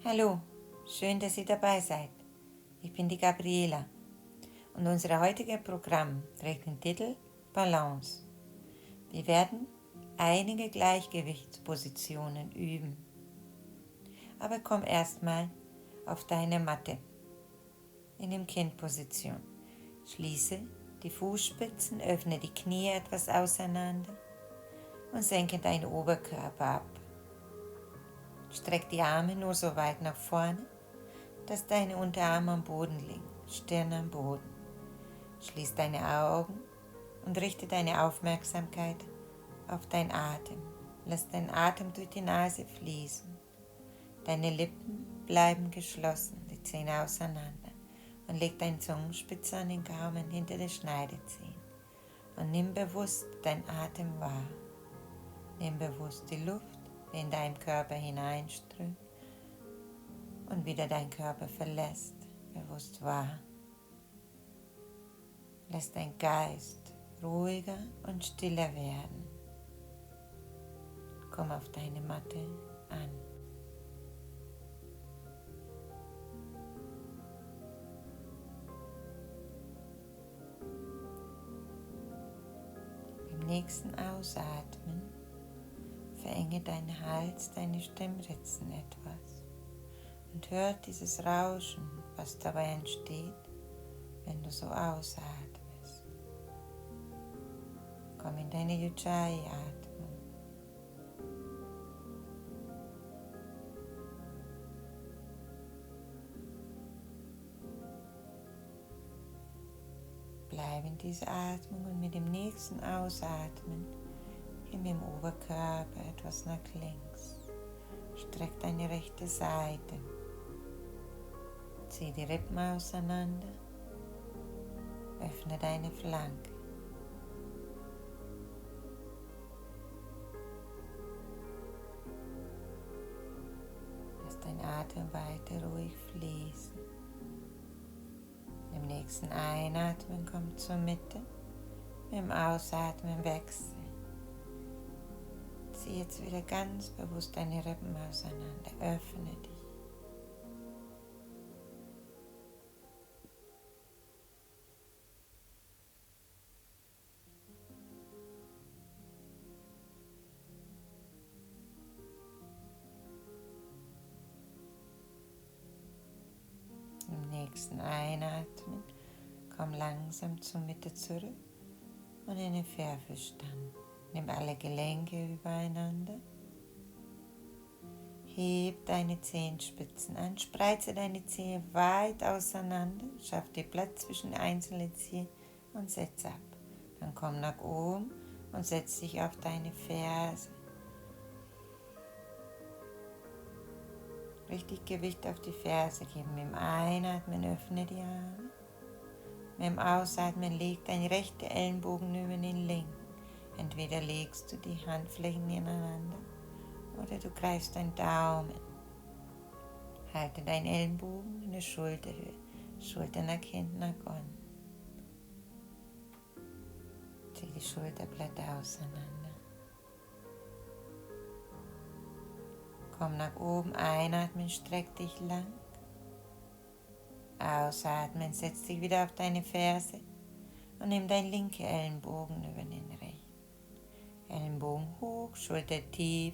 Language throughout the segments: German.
Hallo, schön, dass ihr dabei seid. Ich bin die Gabriela und unser heutiges Programm trägt den Titel Balance. Wir werden einige Gleichgewichtspositionen üben. Aber komm erstmal auf deine Matte in der Kindposition. Schließe die Fußspitzen, öffne die Knie etwas auseinander und senke deinen Oberkörper ab. Streck die Arme nur so weit nach vorne, dass deine Unterarme am Boden liegen, Stirn am Boden. Schließ deine Augen und richte deine Aufmerksamkeit auf deinen Atem. Lass deinen Atem durch die Nase fließen. Deine Lippen bleiben geschlossen, die Zähne auseinander. Und leg deine Zungenspitze an den Gaumen hinter der Schneide ziehen. Und nimm bewusst deinen Atem wahr. Nimm bewusst die Luft, die in deinen Körper hineinströmt und wieder deinen Körper verlässt, bewusst wahr. Lass dein Geist ruhiger und stiller werden. Komm auf deine Matte an. Beim nächsten Ausatmen verenge deinen Hals, deine Stimmritzen etwas und hört dieses Rauschen, was dabei entsteht, wenn du so ausatmest. Komm in deine Ujjayi-Atmung. Bleib in dieser Atmung und mit dem nächsten Ausatmen geh mit dem Oberkörper etwas nach links. Streck deine rechte Seite. Zieh die Rippen auseinander. Öffne deine Flanke. Lass dein Atem weiter ruhig fließen. Im nächsten Einatmen komm zur Mitte. Mit dem Ausatmen wechsel. Zieh jetzt wieder ganz bewusst deine Rippen auseinander. Öffne dich. Im nächsten Einatmen komm langsam zur Mitte zurück und in den Pferdverstand. Nimm alle Gelenke übereinander. Heb deine Zehenspitzen an, spreize deine Zehen weit auseinander, schaff dir Platz zwischen den einzelnen Zehen und setz ab. Dann komm nach oben und setz dich auf deine Ferse. Richtig Gewicht auf die Ferse geben. Mit dem Einatmen öffne die Arme. Mit dem Ausatmen leg deinen rechten Ellenbogen über den linken. Entweder legst du die Handflächen ineinander oder du greifst deinen Daumen. Halte deinen Ellenbogen in der Schulterhöhe. Schulter nach hinten, nach unten. Zieh die Schulterblätter auseinander. Komm nach oben, einatmen, streck dich lang. Ausatmen, setz dich wieder auf deine Ferse und nimm deinen linken Ellenbogen über den rechten. Ellenbogen hoch, Schulter tief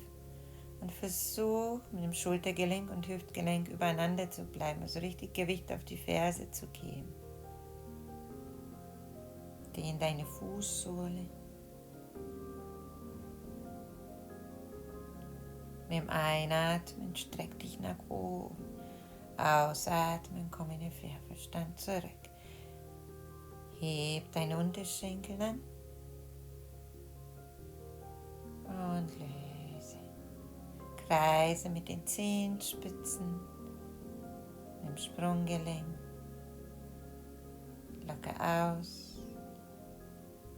und versuch mit dem Schultergelenk und Hüftgelenk übereinander zu bleiben, also richtig Gewicht auf die Ferse zu geben. Dehn deine Fußsohle. Mit dem Einatmen streck dich nach oben. Ausatmen, komm in den Pferdverstand zurück. Heb deine Unterschenkel an. Und löse. Kreise mit den Zehenspitzen, mit dem Sprunggelenk. Locker aus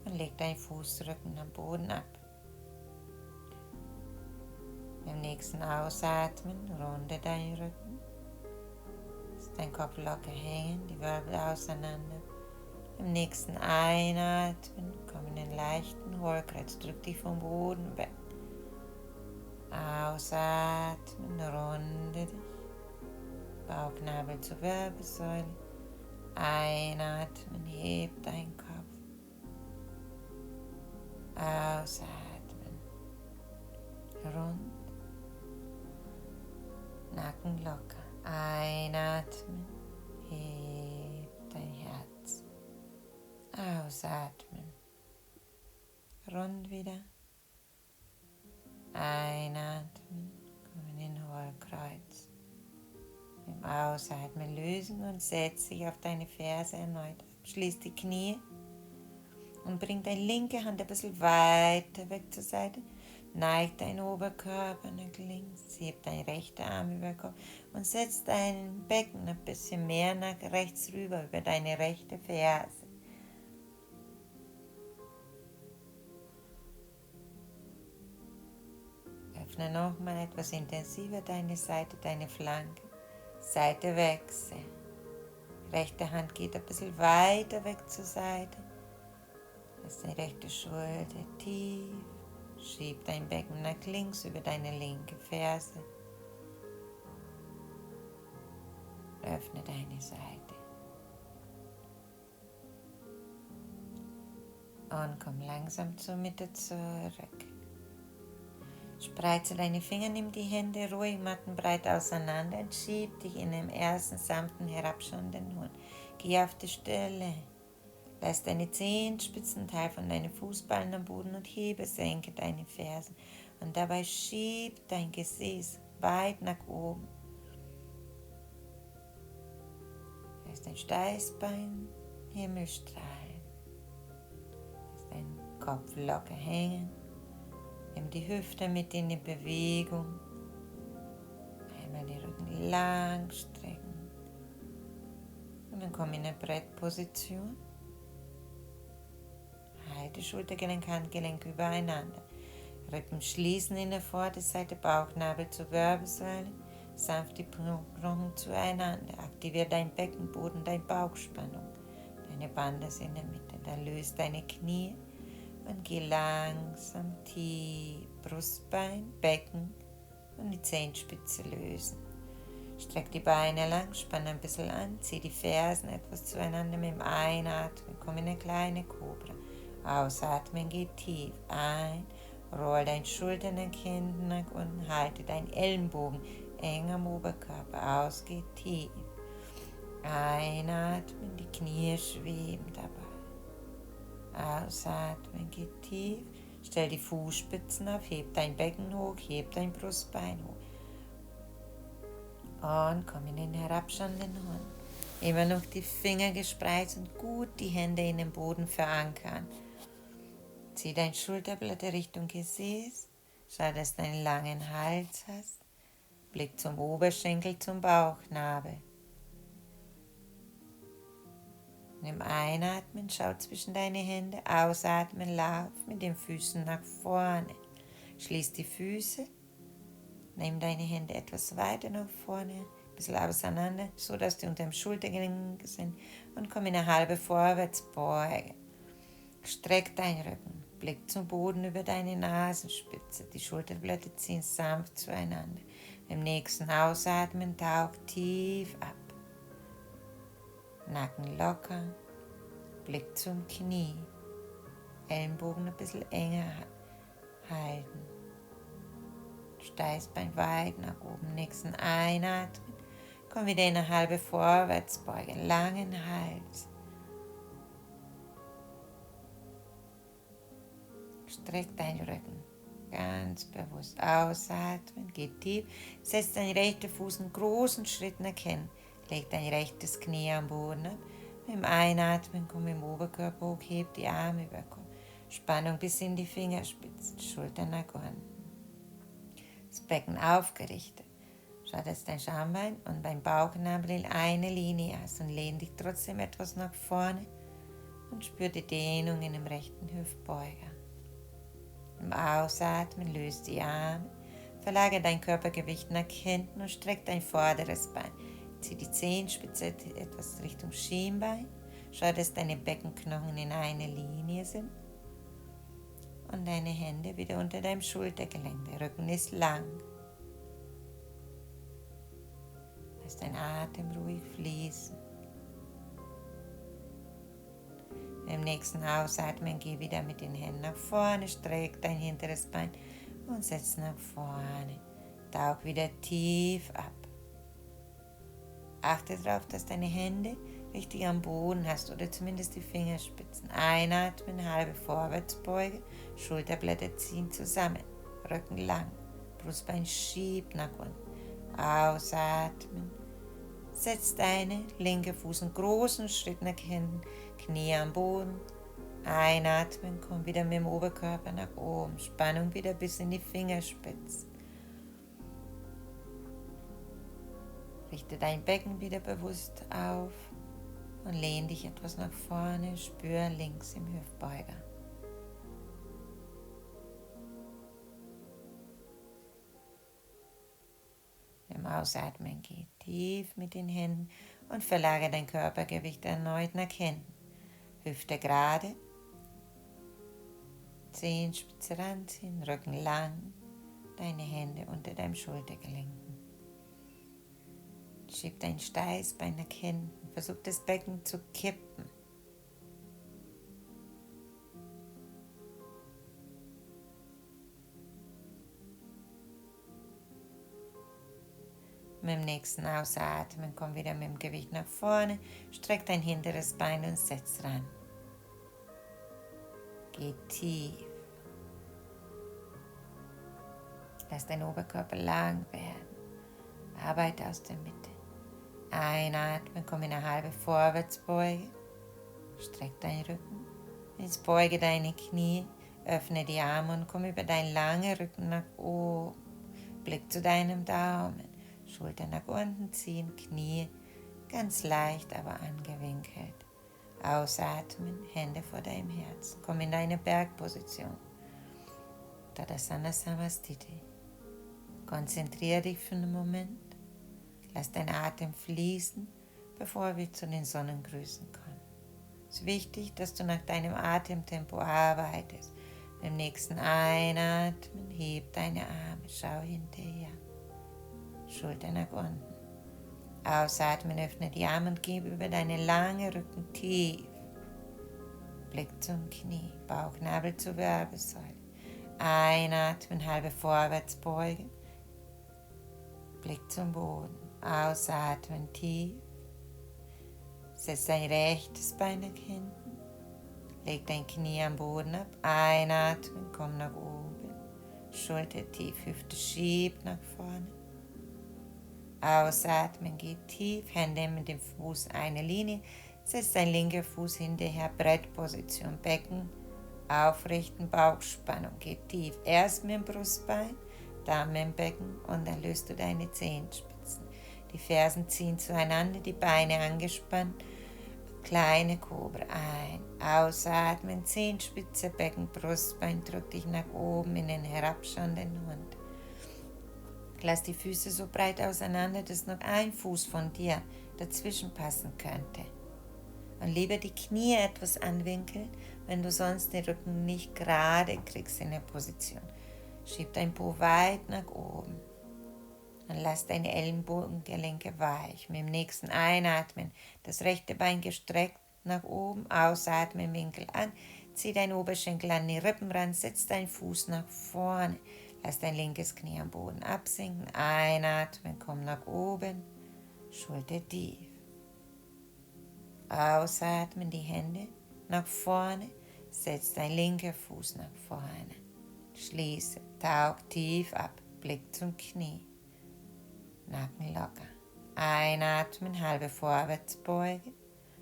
und leg deinen Fußrücken am Boden ab. Beim nächsten Ausatmen runde deinen Rücken. Lass deinen Kopf locker hängen, die Wirbel auseinander. Im nächsten Einatmen komm in den leichten Hohlkreuz, drück dich vom Boden weg. Ausatmen, runde dich. Bauchnabel zur Wirbelsäule. Einatmen, heb deinen Kopf. Ausatmen, rund, Nacken locker. Einatmen, heb dein Herz. Ausatmen, rund wieder. Einatmen, kommen in Hohlkreuz. Im Ausatmen lösen und setz dich auf deine Ferse erneut ab. Schließ die Knie und bring deine linke Hand ein bisschen weiter weg zur Seite. Neig deinen Oberkörper nach links, heb deinen rechten Arm über den Kopf und setz dein Becken ein bisschen mehr nach rechts rüber über deine rechte Ferse. Öffne nochmal etwas intensiver deine Seite, deine Flanke. Seite wechseln. Rechte Hand geht ein bisschen weiter weg zur Seite. Lass deine rechte Schulter tief. Schieb dein Becken nach links über deine linke Ferse. Öffne deine Seite. Und komm langsam zur Mitte zurück. Spreize deine Finger, nimm die Hände ruhig mattenbreit auseinander und schieb dich in den ersten sanften herabschauenden Hund. Geh auf die Stelle. Lass deine Zehenspitzen Teil von deinen Fußballen am Boden und senke deine Fersen. Und dabei schieb dein Gesäß weit nach oben. Lass dein Steißbein Himmelstrahlen. Lass deinen Kopf locker hängen. Nimm die Hüfte mit in die Bewegung. Einmal den Rücken lang strecken. Und dann komm in eine Brettposition. Halte Schultergelenk, Handgelenk übereinander. Rippen schließen in der Vorderseite, Bauchnabel zur Wirbelsäule. Sanft die Knochen zueinander. Aktiviere dein Beckenboden, deine Bauchspannung. Deine Bande sind in der Mitte. Dann löst deine Knie. Und geh langsam tief, Brustbein, Becken und die Zehenspitze lösen. Streck die Beine lang, spann ein bisschen an, zieh die Fersen etwas zueinander mit dem Einatmen, komm in eine kleine Kobra. Ausatmen, geh tief ein, roll deine Schultern nach hinten nach unten, halte deinen Ellenbogen eng am Oberkörper aus, geh tief. Einatmen, die Knie schweben dabei. Ausatmen, geh tief, stell die Fußspitzen auf, heb dein Becken hoch, heb dein Brustbein hoch. Und komm in den herabschauenden Hund. Immer noch die Finger gespreizt und gut die Hände in den Boden verankern. Zieh dein Schulterblatt Richtung Gesäß, schau, dass du einen langen Hals hast. Blick zum Oberschenkel, zum Bauchnabel. Nimm Einatmen, schau zwischen deine Hände, ausatmen, lauf mit den Füßen nach vorne. Schließ die Füße, nimm deine Hände etwas weiter nach vorne, ein bisschen auseinander, so dass die unter dem Schultergelenk sind und komm in eine halbe Vorwärtsbeuge. Streck deinen Rücken, Blick zum Boden über deine Nasenspitze, die Schulterblätter ziehen sanft zueinander. Im nächsten Ausatmen tauch tief ab. Nacken locker, Blick zum Knie, Ellenbogen ein bisschen enger halten, Steißbein weit nach oben, nächsten Einatmen, komm wieder in eine halbe Vorwärtsbeuge, langen Hals, streck deinen Rücken, ganz bewusst ausatmen, geh tief, setz deinen rechten Fuß einen großen Schritt nach hinten. Leg dein rechtes Knie am Boden ab. Mit dem Einatmen komm im Oberkörper hoch, heb die Arme über den Kopf. Spannung bis in die Fingerspitzen, Schultern nach unten. Das Becken aufgerichtet. Schau, dass dein Schambein und dein Bauchnabel in eine Linie hast und lehn dich trotzdem etwas nach vorne und spür die Dehnung in dem rechten Hüftbeuger. Im Ausatmen löst die Arme, verlagere dein Körpergewicht nach hinten und streck dein vorderes Bein. Zieh die Zehenspitze etwas Richtung Schienbein. Schau, dass deine Beckenknochen in einer Linie sind. Und deine Hände wieder unter deinem Schultergelenk. Der Rücken ist lang. Lass dein Atem ruhig fließen. Beim nächsten Ausatmen geh wieder mit den Händen nach vorne, streck dein hinteres Bein und setz nach vorne. Tauch wieder tief ab. Achte darauf, dass deine Hände richtig am Boden hast oder zumindest die Fingerspitzen. Einatmen, halbe Vorwärtsbeuge, Schulterblätter ziehen zusammen, Rücken lang, Brustbein schiebt nach unten. Ausatmen, setz deine linke Fuß einen großen Schritt nach hinten, Knie am Boden. Einatmen, komm wieder mit dem Oberkörper nach oben, Spannung wieder bis in die Fingerspitzen. Richte dein Becken wieder bewusst auf und lehn dich etwas nach vorne, spür links im Hüftbeuger. Beim Ausatmen geh tief mit den Händen und verlagere dein Körpergewicht erneut nach hinten. Hüfte gerade, Zehenspitze ranziehen, Rücken lang, deine Hände unter deinem Schultergelenken. Schieb dein Steißbein nach hinten. Versuch das Becken zu kippen. Mit dem nächsten Ausatmen komm wieder mit dem Gewicht nach vorne. Streck dein hinteres Bein und setz ran. Geh tief. Lass deinen Oberkörper lang werden. Arbeite aus der Mitte. Einatmen, komm in eine halbe Vorwärtsbeuge. Streck deinen Rücken. Jetzt beuge deine Knie, öffne die Arme und komm über deinen langen Rücken nach oben. Blick zu deinem Daumen. Schulter nach unten ziehen, Knie ganz leicht, aber angewinkelt. Ausatmen, Hände vor deinem Herzen. Komm in deine Bergposition. Tadasana Samastiti. Konzentriere dich für einen Moment. Lass deinen Atem fließen, bevor wir zu den Sonnengrüßen kommen. Es ist wichtig, dass du nach deinem Atemtempo arbeitest. Beim nächsten Einatmen, heb deine Arme, schau hinterher. Schulter nach unten. Ausatmen, öffne die Arme und gebe über deine lange Rücken tief. Blick zum Knie, Bauchnabel zur Wirbelsäule. Einatmen, halbe Vorwärtsbeuge. Blick zum Boden. Ausatmen tief. Setz dein rechtes Bein nach hinten. Leg dein Knie am Boden ab. Einatmen, komm nach oben. Schulter tief, Hüfte schiebt nach vorne. Ausatmen, geh tief. Hände mit dem Fuß eine Linie. Setz dein linker Fuß hinterher, Brettposition, Becken aufrichten, Bauchspannung. Geh tief. Erst mit dem Brustbein, dann mit dem Becken und dann löst du deine Zehenspitzen. Die Fersen ziehen zueinander, die Beine angespannt. Kleine Kobra ein. Ausatmen, Zehenspitze, Becken, Brustbein. Drück dich nach oben in den herabschauenden Hund. Lass die Füße so breit auseinander, dass noch ein Fuß von dir dazwischen passen könnte. Und lieber die Knie etwas anwinkeln, wenn du sonst den Rücken nicht gerade kriegst in der Position. Schieb dein Po weit nach oben. Und lass deine Ellenbogengelenke weich. Mit dem nächsten Einatmen das rechte Bein gestreckt nach oben. Ausatmen, Winkel an. Zieh deinen Oberschenkel an die Rippen ran. Setz deinen Fuß nach vorne. Lass dein linkes Knie am Boden absinken. Einatmen, komm nach oben. Schulter tief. Ausatmen, die Hände nach vorne. Setz dein linker Fuß nach vorne. Schließe, tauch tief ab. Blick zum Knie. Nacken locker. Einatmen, halbe Vorwärtsbeuge.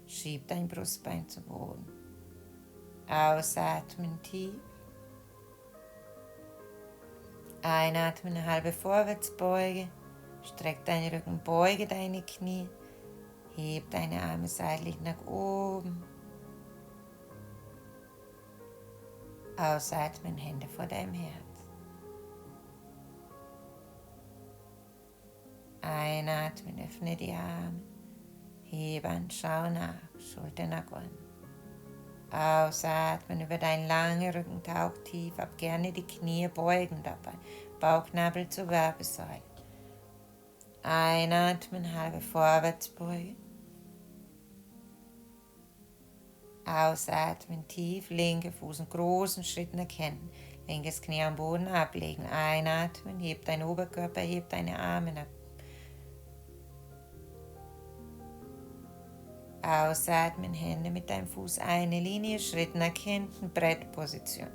Schieb dein Brustbein zu Boden. Ausatmen tief. Einatmen, halbe Vorwärtsbeuge. Streck deinen Rücken, beuge deine Knie. Heb deine Arme seitlich nach oben. Ausatmen, Hände vor deinem Herz. Einatmen, öffne die Arme. Hebe an, schau nach, Schulter nach unten. Ausatmen über deinen langen Rücken, tauch tief ab, gerne die Knie beugen dabei. Bauchnabel zur Wirbelsäule. Einatmen, halbe Vorwärtsbeuge. Ausatmen, tief, linke Fuß einen großen Schritt nach hinten. Linkes Knie am Boden ablegen. Einatmen, heb deinen Oberkörper, heb deine Arme nach. Ausatmen, Hände mit deinem Fuß eine Linie, Schritt nach hinten, Brettposition.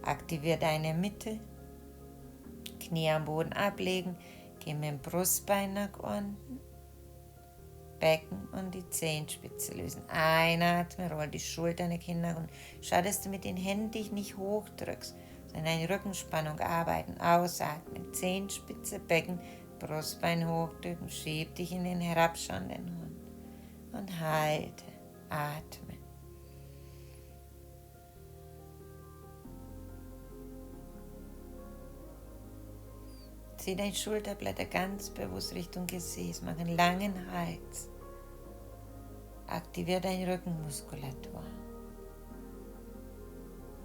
Aktiviere deine Mitte, Knie am Boden ablegen, geh mit dem Brustbein nach unten, Becken und die Zehenspitze lösen. Einatmen, roll die Schultern nach hinten nach unten. Schau, dass du mit den Händen dich nicht hochdrückst, sondern eine Rückenspannung arbeiten. Ausatmen, Zehenspitze, Becken, Brustbein hochdrücken, schieb dich in den herabschauenden Hund. Und halte, atme. Zieh deine Schulterblätter ganz bewusst Richtung Gesäß, mach einen langen Hals. Aktiviere deine Rückenmuskulatur.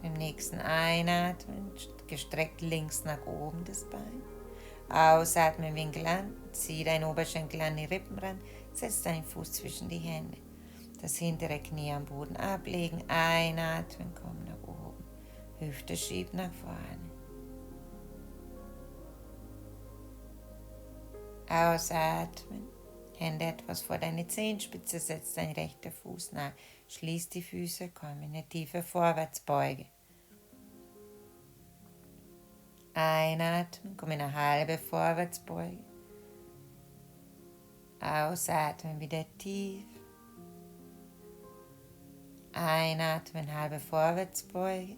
Beim nächsten Einatmen gestreckt links nach oben das Bein. Ausatmen, Winkel an, zieh deinen Oberschenkel an die Rippen ran, setz deinen Fuß zwischen die Hände. Das hintere Knie am Boden ablegen, einatmen, komm nach oben. Hüfte schiebt nach vorne. Ausatmen, Hände etwas vor deine Zehenspitze, setz dein rechter Fuß nach. Schließ die Füße, komm in eine tiefe Vorwärtsbeuge. Einatmen, komm in eine halbe Vorwärtsbeuge. Ausatmen, wieder tief. Einatmen, halbe Vorwärtsbeuge.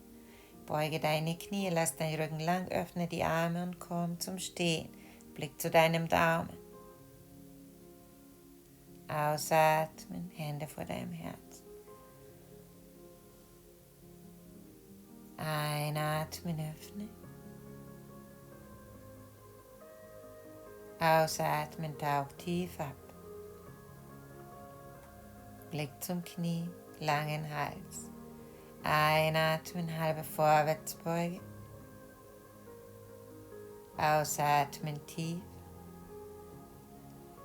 Beuge deine Knie, lass deinen Rücken lang, öffne die Arme und komm zum Stehen. Blick zu deinem Daumen. Ausatmen, Hände vor deinem Herzen. Einatmen, öffne. Ausatmen, tauch tief ab. Blick zum Knie, langen Hals. Einatmen, halbe Vorwärtsbeuge. Ausatmen, tief.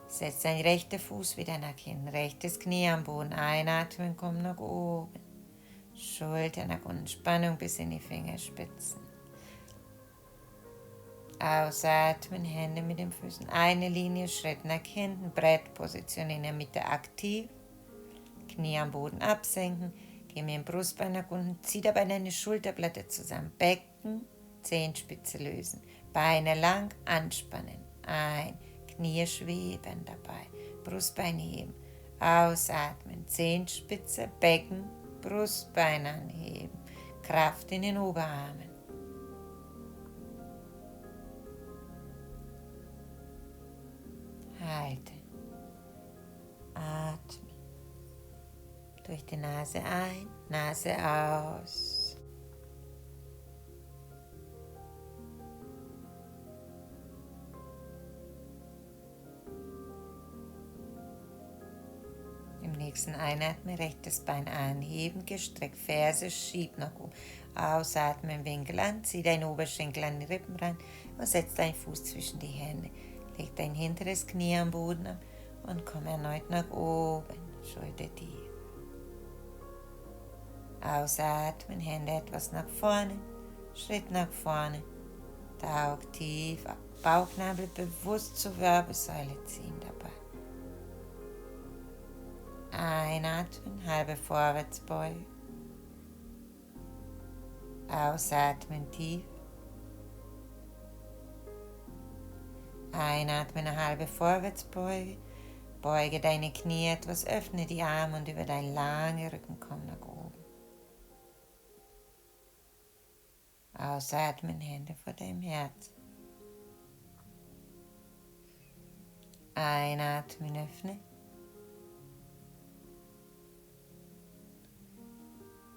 Setz dein rechter Fuß wieder nach hinten, rechtes Knie am Boden. Einatmen, komm nach oben. Schulter nach unten, Spannung bis in die Fingerspitzen. Ausatmen, Hände mit den Füßen. Eine Linie, Schritt nach hinten, Brettposition in der Mitte aktiv. Knie am Boden absenken, geh mit dem Brustbein nach unten, zieh dabei deine Schulterblätter zusammen. Becken, Zehenspitze lösen. Beine lang, anspannen. Ein, Knie schweben dabei. Brustbein heben. Ausatmen, Zehenspitze, Becken, Brustbein anheben. Kraft in den Oberarmen. Halte. Atme. Durch die Nase ein, Nase aus. Im nächsten Einatmen rechtes Bein anheben, gestreckt, Ferse, schieb nach oben. Ausatmen, Winkel an, zieh deinen Oberschenkel an die Rippen ran und setz deinen Fuß zwischen die Hände. Leg dein hinteres Knie am Boden ab und komm erneut nach oben, Schulter tief. Ausatmen, Hände etwas nach vorne, Schritt nach vorne, tauch tief ab, Bauchnabel bewusst zur Wirbelsäule ziehen dabei. Einatmen, halbe Vorwärtsbeuge. Ausatmen, tief. Einatmen, eine halbe Vorwärtsbeuge. Beuge deine Knie etwas, öffne die Arme und über deinen langen Rücken komm nach oben. Ausatmen, Hände vor deinem Herz. Einatmen, öffne.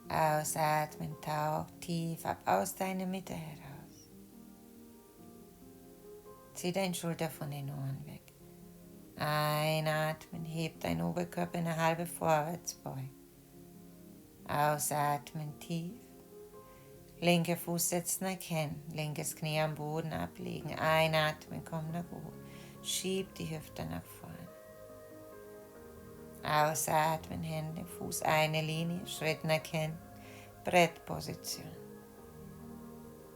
Ausatmen, tauch tief ab aus deiner Mitte heraus. Zieh deine Schulter von den Ohren weg. Einatmen, heb deinen Oberkörper in eine halbe Vorwärtsbeuge. Ausatmen, tief. Linker Fuß setzt nach hinten, linkes Knie am Boden ablegen. Einatmen, komm nach oben. Schieb die Hüfte nach vorne. Ausatmen, Hände, Fuß, eine Linie, Schritt nach hinten, Brettposition.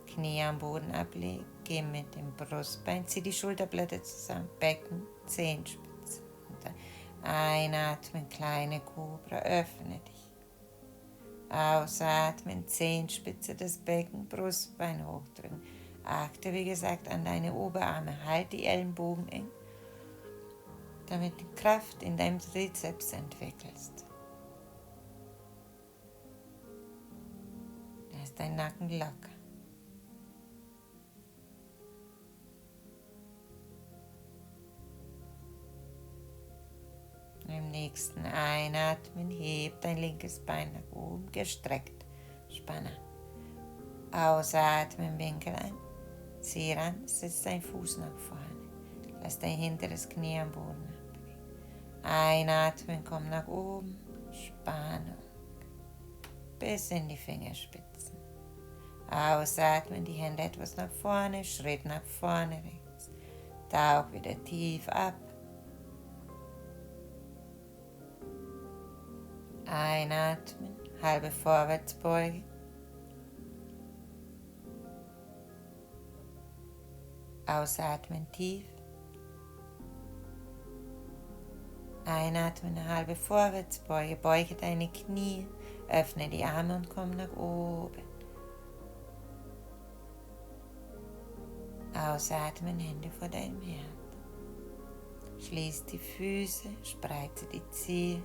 Knie am Boden ablegen, geh mit dem Brustbein, zieh die Schulterblätter zusammen, Becken, Zehenspitzen. Einatmen, kleine Kobra, öffne dich. Ausatmen, Zehenspitze des Becken, Brustbein hochdrücken. Achte, wie gesagt, an deine Oberarme. Halt die Ellenbogen eng, damit du Kraft in deinem Trizeps entwickelst. Lass deinen Nacken locker. Im nächsten Einatmen, heb dein linkes Bein nach oben, gestreckt, spanne. Ausatmen, Winkel ein, zieh ran, setz dein Fuß nach vorne. Lass dein hinteres Knie am Boden ablegen. Einatmen, komm nach oben, Spannung, bis in die Fingerspitzen. Ausatmen, die Hände etwas nach vorne, Schritt nach vorne, rechts. Tauch wieder tief ab. Einatmen, halbe Vorwärtsbeuge. Ausatmen tief. Einatmen, eine halbe Vorwärtsbeuge. Beuge deine Knie, öffne die Arme und komm nach oben. Ausatmen, Hände vor deinem Herz. Schließ die Füße, spreize die Zehe.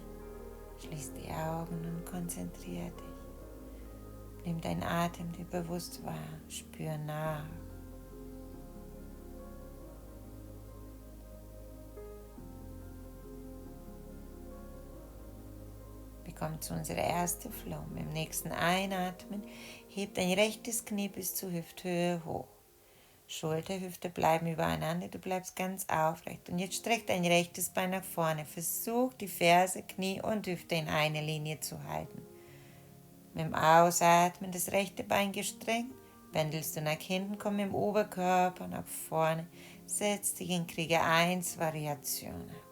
Schließ die Augen und konzentriere dich. Nimm deinen Atem dir bewusst wahr, spür nach. Wir kommen zu unserer ersten Flow. Im nächsten Einatmen, heb dein rechtes Knie bis zur Hüfthöhe hoch. Schulter, Hüfte bleiben übereinander, du bleibst ganz aufrecht. Und jetzt streck dein rechtes Bein nach vorne. Versuch, die Ferse, Knie und Hüfte in eine Linie zu halten. Mit dem Ausatmen das rechte Bein gestreckt, pendelst du nach hinten, komm im Oberkörper nach vorne, setz dich in Krieger 1 Variation ab.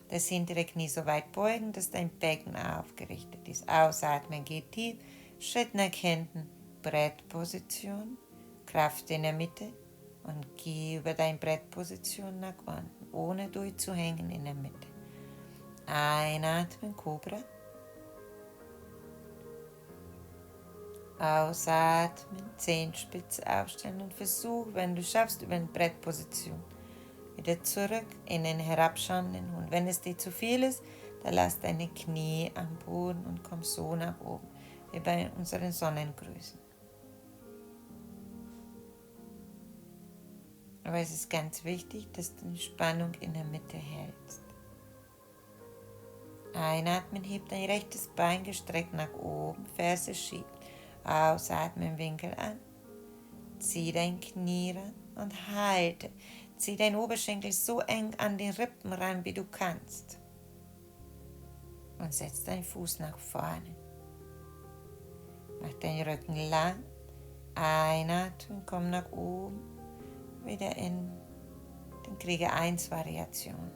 Das hintere Knie so weit beugen, dass dein Becken aufgerichtet ist. Ausatmen, geh tief, Schritt nach hinten, Brettposition. Kraft in der Mitte und geh über deine Brettposition nach unten, ohne durchzuhängen in der Mitte. Einatmen, Kobra. Ausatmen, Zehenspitze aufstellen und versuch, wenn du schaffst, über eine Brettposition wieder zurück in den herabschauenden Hund. Wenn es dir zu viel ist, dann lass deine Knie am Boden und komm so nach oben, wie bei unseren Sonnengrüßen. Aber es ist ganz wichtig, dass du die Spannung in der Mitte hältst. Einatmen, heb dein rechtes Bein gestreckt nach oben, Ferse schiebt. Ausatmen, Winkel an. Zieh dein Knie ran und halte. Zieh deinen Oberschenkel so eng an den Rippen ran, wie du kannst. Und setz deinen Fuß nach vorne. Mach deinen Rücken lang. Einatmen, komm nach oben. Wieder in den Krieger 1 Variation.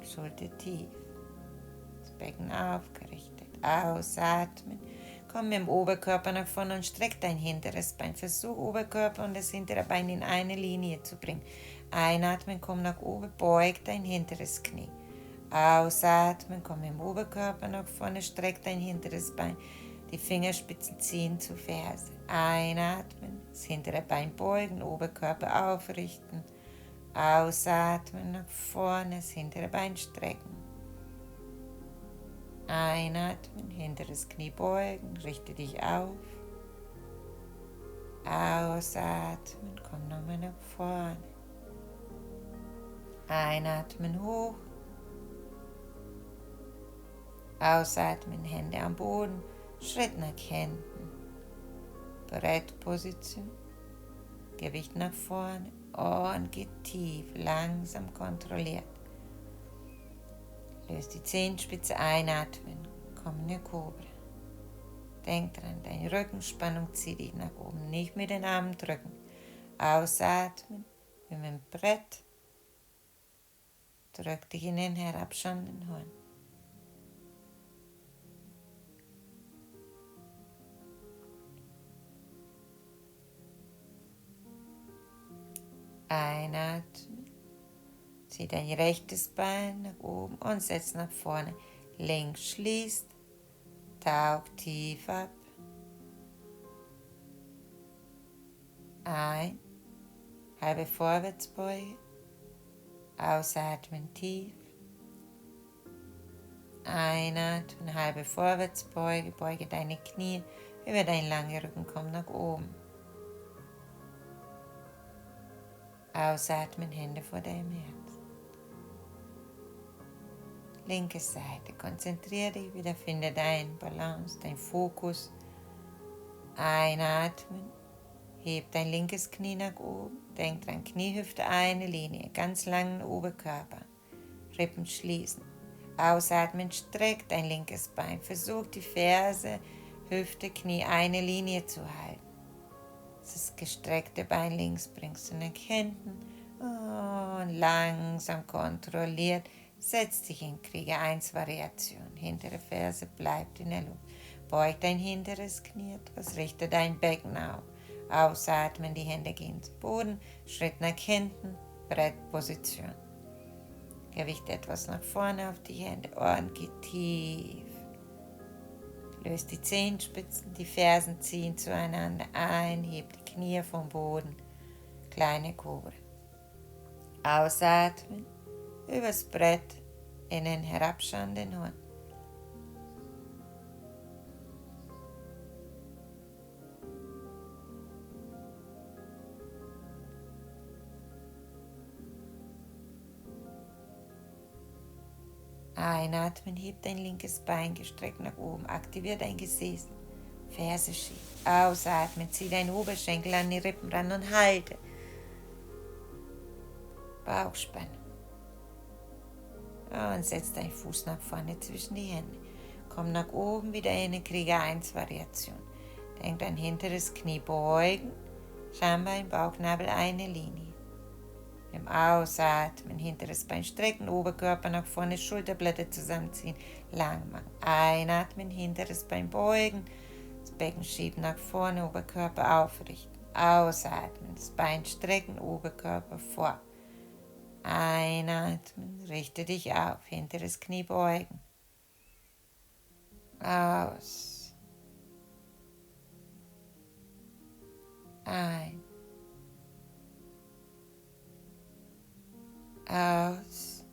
Schulter tief. Das Becken aufgerichtet. Ausatmen. Komm mit dem Oberkörper nach vorne und streck dein hinteres Bein. Versuch, Oberkörper und das hintere Bein in eine Linie zu bringen. Einatmen, komm nach oben, beug dein hinteres Knie. Ausatmen, komm mit dem Oberkörper nach vorne, streck dein hinteres Bein. Die Fingerspitzen ziehen zur Ferse. Einatmen, das hintere Bein beugen, Oberkörper aufrichten. Ausatmen, nach vorne, das hintere Bein strecken. Einatmen, hinteres Knie beugen, richte dich auf. Ausatmen, komm nochmal nach vorne. Einatmen, hoch. Ausatmen, Hände am Boden. Schritt nach hinten, Brettposition, Gewicht nach vorne und geht tief, langsam kontrolliert. Löst die Zehenspitze, einatmen, komm in eine Kobra. Denk dran, deine Rückenspannung, zieh dich nach oben, nicht mit den Armen drücken. Ausatmen, Mit dem Brett drück dich in den herabschauenden Hohen. Einatmen, zieh dein rechtes Bein nach oben und setz nach vorne. Links schließt, tauch tief ab. Ein, halbe Vorwärtsbeuge, ausatmen tief. Einatmen, halbe Vorwärtsbeuge, beuge deine Knie über deinen langen Rücken, komm nach oben. Ausatmen, Hände vor deinem Herz. Linke Seite, konzentriere dich wieder, finde deine Balance, dein Fokus. Einatmen, heb dein linkes Knie nach oben, denk dran, Knie, Hüfte, eine Linie, ganz langen Oberkörper, Rippen schließen. Ausatmen, streck dein linkes Bein, versuch die Ferse, Hüfte, Knie, eine Linie zu halten. Das gestreckte Bein links bringst du nach hinten und langsam kontrolliert setzt dich in Krieger 1 Variation. Hintere Ferse bleibt in der Luft. Beug dein hinteres Knie etwas, richte dein Becken auf. Ausatmen, die Hände gehen zu Boden, Schritt nach hinten, Brettposition. Gewicht etwas nach vorne auf die Hände, Ohren geht tief. Löst die Zehenspitzen, die Fersen ziehen zueinander ein, hebt die Knie vom Boden, kleine Kobra. Ausatmen, übers Brett in den herabschauenden Hund. Einatmen, heb dein linkes Bein gestreckt nach oben, aktiviere dein Gesäß, Ferse schief. Ausatmen, zieh deinen Oberschenkel an die Rippen ran und halte. Bauchspannung. Und setz deinen Fuß nach vorne zwischen die Hände. Komm nach oben, wieder in eine Krieger 1 Variation. Denk dein hinteres Knie beugen, Schambein, Bauchnabel, eine Linie. Im Ausatmen, hinteres Bein strecken, Oberkörper nach vorne, Schulterblätter zusammenziehen, lang machen. Einatmen, hinteres Bein beugen, das Becken schieben nach vorne, Oberkörper aufrichten. Ausatmen, das Bein strecken, Oberkörper vor. Einatmen, richte dich auf, hinteres Knie beugen. Aus. Ein. Aus.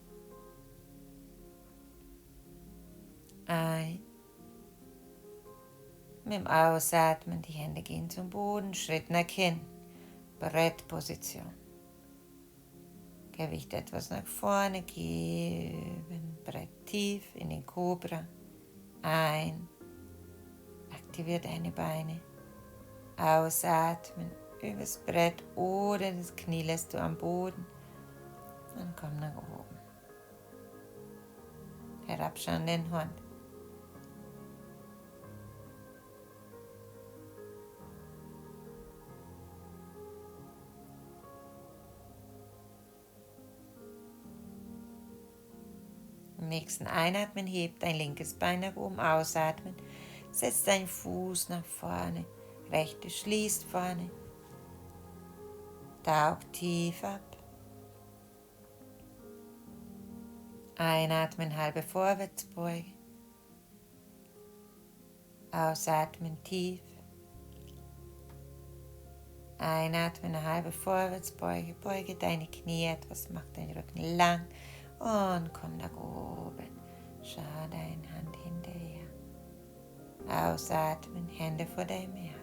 Ein. Mit dem Ausatmen, die Hände gehen zum Boden, Schritt nach hinten, Brettposition. Gewicht etwas nach vorne geben, Brett tief in den Cobra. Ein. Aktiviere deine Beine. Ausatmen, übers Brett oder das Knie lässt du am Boden. Und komm nach oben. Herabschauen den Hund. Im nächsten Einatmen hebt dein linkes Bein nach oben, ausatmen. Setz deinen Fuß nach vorne, rechte schließt vorne. Tauch tief ab. Einatmen, halbe Vorwärtsbeuge. Ausatmen tief. Einatmen, eine halbe Vorwärtsbeuge. Beuge deine Knie etwas, mach deinen Rücken lang und komm nach oben. Schau deine Hand hinterher. Ausatmen, Hände vor deinem Herz.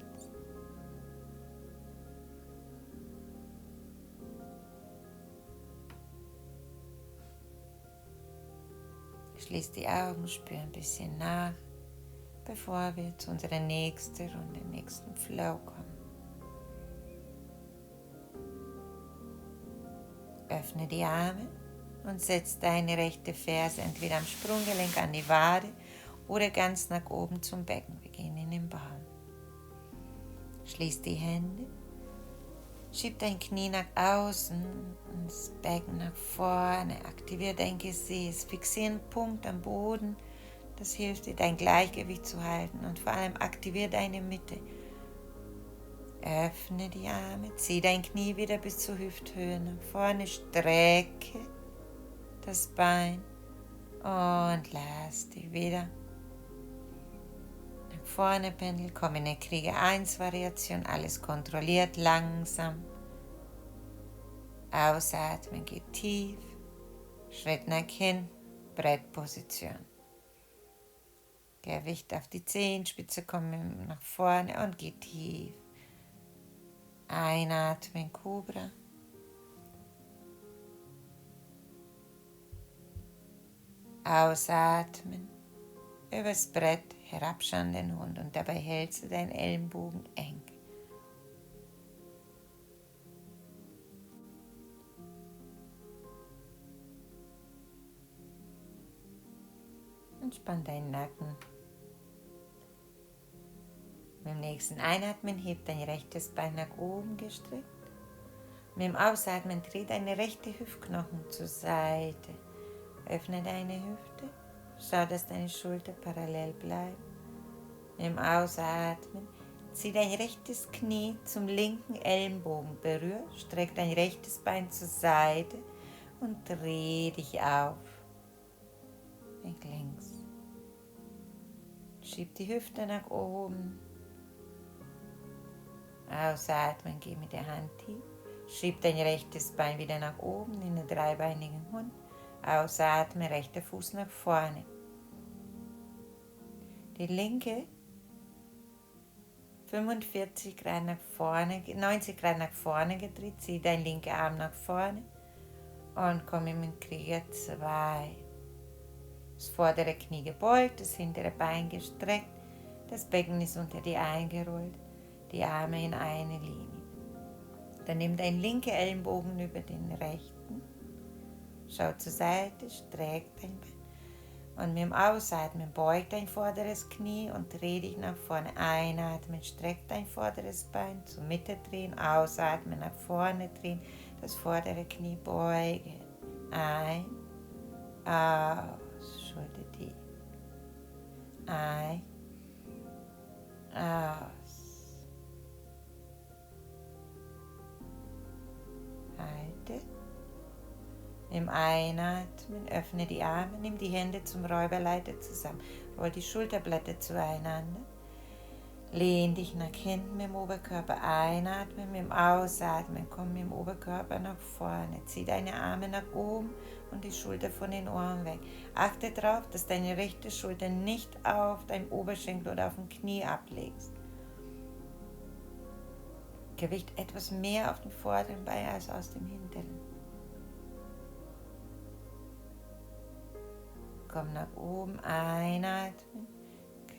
Schließ die Augen, spür ein bisschen nach, bevor wir zu unserer nächsten Runde, nächsten Flow kommen. Öffne die Arme und setz deine rechte Ferse entweder am Sprunggelenk an die Wade oder ganz nach oben zum Becken. Wir gehen in den Baum. Schließ die Hände Schieb dein Knie nach außen und das Becken nach vorne. Aktiviere dein Gesäß. Fixiere einen Punkt am Boden. Das hilft dir, dein Gleichgewicht zu halten. Und vor allem aktiviere deine Mitte. Öffne die Arme. Zieh dein Knie wieder bis zur Hüfthöhe nach vorne. Strecke das Bein. Und lass dich wieder nach vorne pendeln. Komm in eine Kriege 1 Variation. Alles kontrolliert, langsam. Ausatmen, geht tief. Schritt nach hinten. Brettposition. Gewicht auf die Zehenspitze, komm nach vorne und geht tief. Einatmen, Cobra. Ausatmen, übers Brett herabschauen den Hund und dabei hältst du deinen Ellenbogen eng. Entspann deinen Nacken. Mit dem nächsten Einatmen heb dein rechtes Bein nach oben gestreckt. Mit dem Ausatmen dreh deine rechte Hüftknochen zur Seite. Öffne deine Hüfte. Schau, dass deine Schulter parallel bleibt. Mit dem Ausatmen zieh dein rechtes Knie zum linken Ellenbogen. Berühr, streck dein rechtes Bein zur Seite und dreh dich auf. Nach links. Schieb die Hüfte nach oben. Ausatmen, geh mit der Hand tief. Schieb dein rechtes Bein wieder nach oben in den dreibeinigen Hund. Ausatmen, rechter Fuß nach vorne. Die linke 45 Grad nach vorne, 90 Grad nach vorne gedreht. Zieh dein linker Arm nach vorne und komm in Krieger 2. Das vordere Knie gebeugt, das hintere Bein gestreckt. Das Becken ist unter die eingerollt. Die Arme in eine Linie. Dann nimm deinen linken Ellenbogen über den rechten. Schau zur Seite, streck dein Bein. Und mit dem Ausatmen beug dein vorderes Knie und dreh dich nach vorne. Einatmen, streck dein vorderes Bein zur Mitte drehen. Ausatmen, nach vorne drehen. Das vordere Knie beugen. Ein, aus, Schulter tief. Ein, aus. Halte. Im Einatmen öffne die Arme, nimm die Hände zum Räuberleiter zusammen, roll die Schulterblätter zueinander, lehn dich nach hinten mit dem Oberkörper, einatmen, mit dem Ausatmen, komm mit dem Oberkörper nach vorne, zieh deine Arme nach oben und die Schulter von den Ohren weg. Achte darauf, dass deine rechte Schulter nicht auf deinem Oberschenkel oder auf dem Knie ablegst. Gewicht etwas mehr auf dem vorderen Bein als aus dem hinteren. Komm nach oben, einatmen,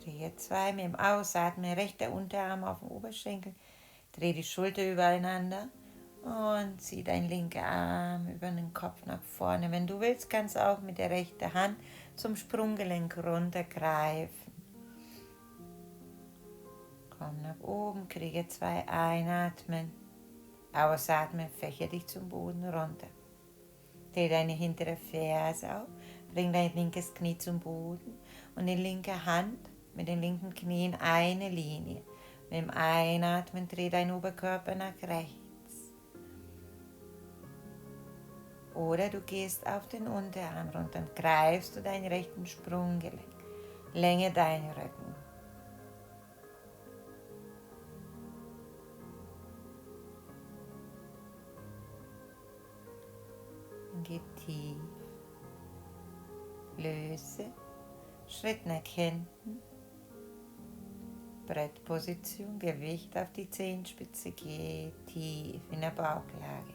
Krieger 2, mit dem Ausatmen, rechter Unterarm auf dem Oberschenkel, dreh die Schulter übereinander und zieh deinen linken Arm über den Kopf nach vorne. Wenn du willst, kannst du auch mit der rechten Hand zum Sprunggelenk runtergreifen. Komm nach oben, Krieger 2, einatmen, ausatmen, fächer dich zum Boden runter. Dreh deine hintere Ferse auf. Bring dein linkes Knie zum Boden und die linke Hand mit den linken Knien eine Linie. Mit dem Einatmen dreh dein Oberkörper nach rechts. Oder du gehst auf den Unterarm runter und greifst du deinen rechten Sprunggelenk. Länge deinen Rücken. Und geh tief. Löse, Schritt nach hinten, Brettposition, Gewicht auf die Zehenspitze, geh tief in der Bauchlage.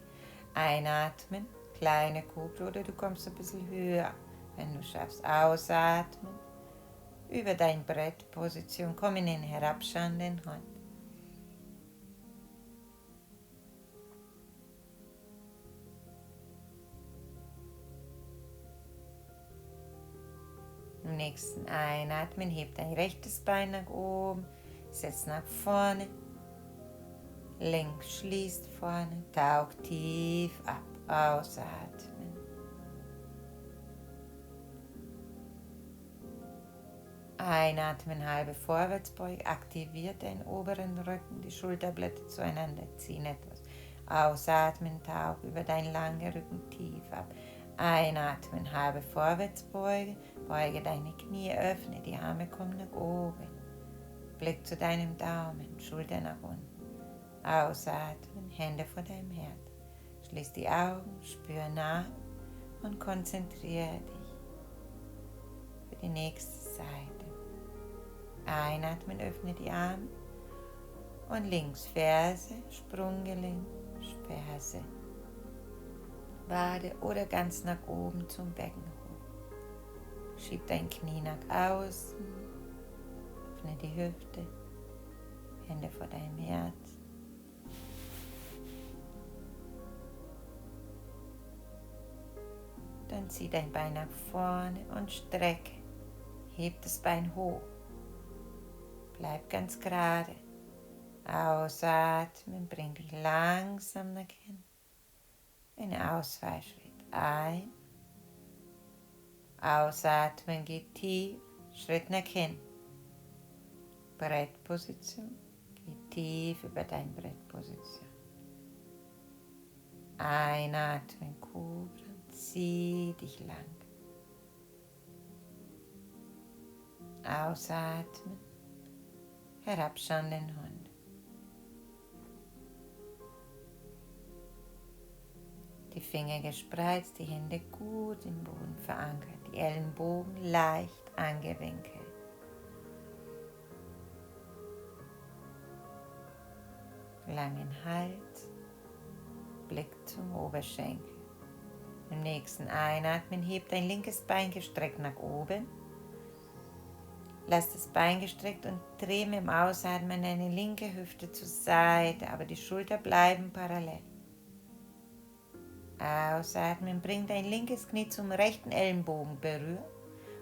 Einatmen, kleine Kugel oder du kommst ein bisschen höher, wenn du schaffst. Ausatmen, über deine Brettposition, komm in den herabschauenden Hund. Im nächsten Einatmen, heb dein rechtes Bein nach oben, setz nach vorne. Links schließt vorne, taucht tief ab, ausatmen. Einatmen, halbe Vorwärtsbeuge, aktiviert den oberen Rücken, die Schulterblätter zueinander ziehen etwas. Ausatmen, tauch über deinen langen Rücken tief ab. Einatmen, halbe Vorwärtsbeuge, beuge deine Knie, öffne, die Arme kommen nach oben. Blick zu deinem Daumen, Schulter nach unten. Ausatmen, Hände vor deinem Herz. Schließ die Augen, spür nach und konzentriere dich für die nächste Seite. Einatmen, öffne die Arme und links Ferse, Sprunggelenk, Ferse, Wade oder ganz nach oben zum Becken hoch. Schieb dein Knie nach außen, öffne die Hüfte, Hände vor deinem Herz. Dann zieh dein Bein nach vorne und strecke. Heb das Bein hoch. Bleib ganz gerade. Ausatmen, bring dich langsam nach hinten. Ein Ausfallschritt. Ein. Ausatmen, geht tief. Schritt nach hinten. Brettposition. Geh tief über deine Brettposition. Einatmen, Kobra. Zieh dich lang. Ausatmen. Herabschauenden Hund. Die Finger gespreizt, die Hände gut im Boden verankert, die Ellenbogen leicht angewinkelt. Langen Hals, Blick zum Oberschenkel. Im nächsten Einatmen hebt dein linkes Bein gestreckt nach oben. Lass das Bein gestreckt und dreh mit dem Ausatmen deine linke Hüfte zur Seite, aber die Schulter bleiben parallel. Ausatmen, bring dein linkes Knie zum rechten Ellenbogen, berühr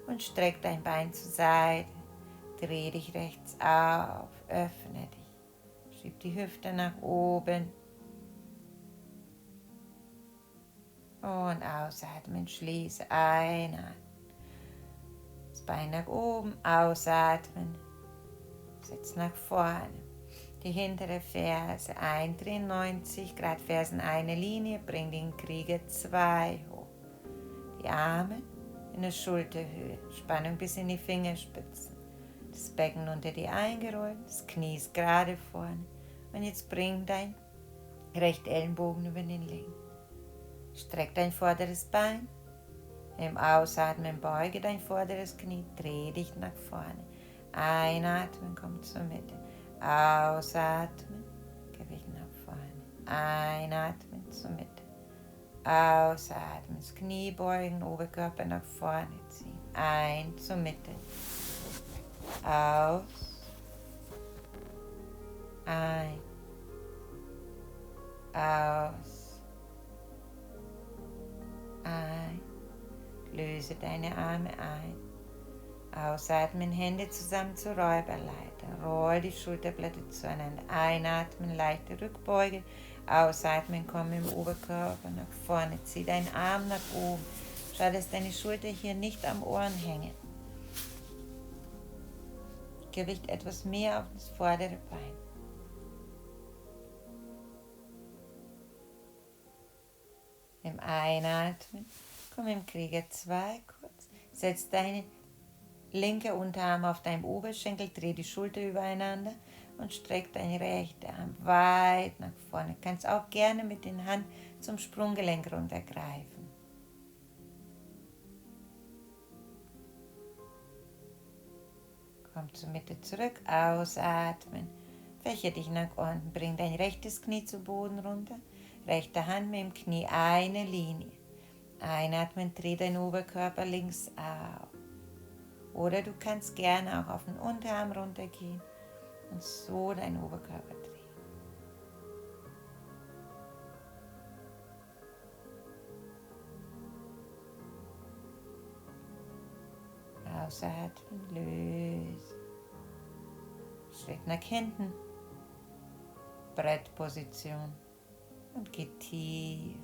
und streck dein Bein zur Seite. Dreh dich rechts auf, öffne dich. Schieb die Hüfte nach oben. Und ausatmen, schließe, einatmen. Das Bein nach oben, ausatmen. Setz nach vorne. Die hintere Ferse eindrehen, 90 Grad Fersen, eine Linie, bring den Krieger 2 hoch. Die Arme in der Schulterhöhe, Spannung bis in die Fingerspitzen. Das Becken unter die eingerollt, das Knie ist gerade vorne. Und jetzt bring dein rechter Ellenbogen über den linken. Streck dein vorderes Bein. Im Ausatmen beuge dein vorderes Knie, dreh dich nach vorne. Einatmen, komm zur Mitte. Ausatmen, Gewicht nach vorne. Einatmen, zur Mitte. Ausatmen, das Knie beugen, Oberkörper nach vorne ziehen. Ein, zur Mitte. Aus. Ein. Aus. Ein. Löse deine Arme ein. Ausatmen, Hände zusammen zur Räuberleiter. Roll die Schulterblätter zueinander. Einatmen, leichte Rückbeuge. Ausatmen, komm im Oberkörper nach vorne. Zieh deinen Arm nach oben. Schau, dass deine Schulter hier nicht am Ohren hängen. Gewicht etwas mehr auf das vordere Bein. Im Einatmen, komm im Krieger 2 kurz. Setz deine linke Unterarm auf deinem Oberschenkel, dreh die Schulter übereinander und streck deinen rechten Arm weit nach vorne. Kannst auch gerne mit den Hand zum Sprunggelenk runtergreifen. Komm zur Mitte zurück, ausatmen. Fächer dich nach unten, bring dein rechtes Knie zu Boden runter. Rechte Hand mit dem Knie eine Linie. Einatmen, dreh deinen Oberkörper links auf. Oder du kannst gerne auch auf den Unterarm runtergehen und so deinen Oberkörper drehen. Ausatmen, lösen. Schritt nach hinten. Brettposition und geh tief.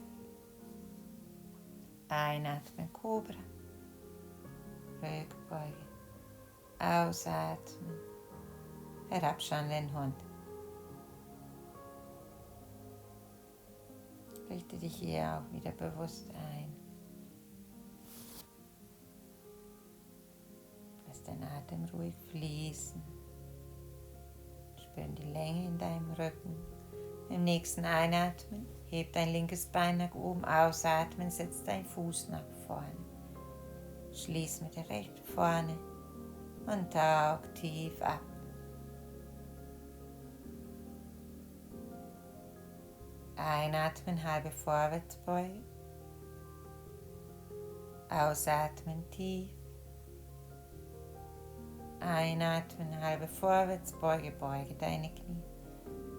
Einatmen, Cobra, Rückbeuge, ausatmen, herabschauen den Hund. Richte dich hier auch wieder bewusst ein. Lass den Atem ruhig fließen. Spür die Länge in deinem Rücken. Im nächsten Einatmen, heb dein linkes Bein nach oben, ausatmen, setz deinen Fuß nach vorne. Schließ mit der rechten vorne und tauch tief ab. Einatmen, halbe Vorwärtsbeuge. Ausatmen, tief. Einatmen, halbe Vorwärtsbeuge, beuge deine Knie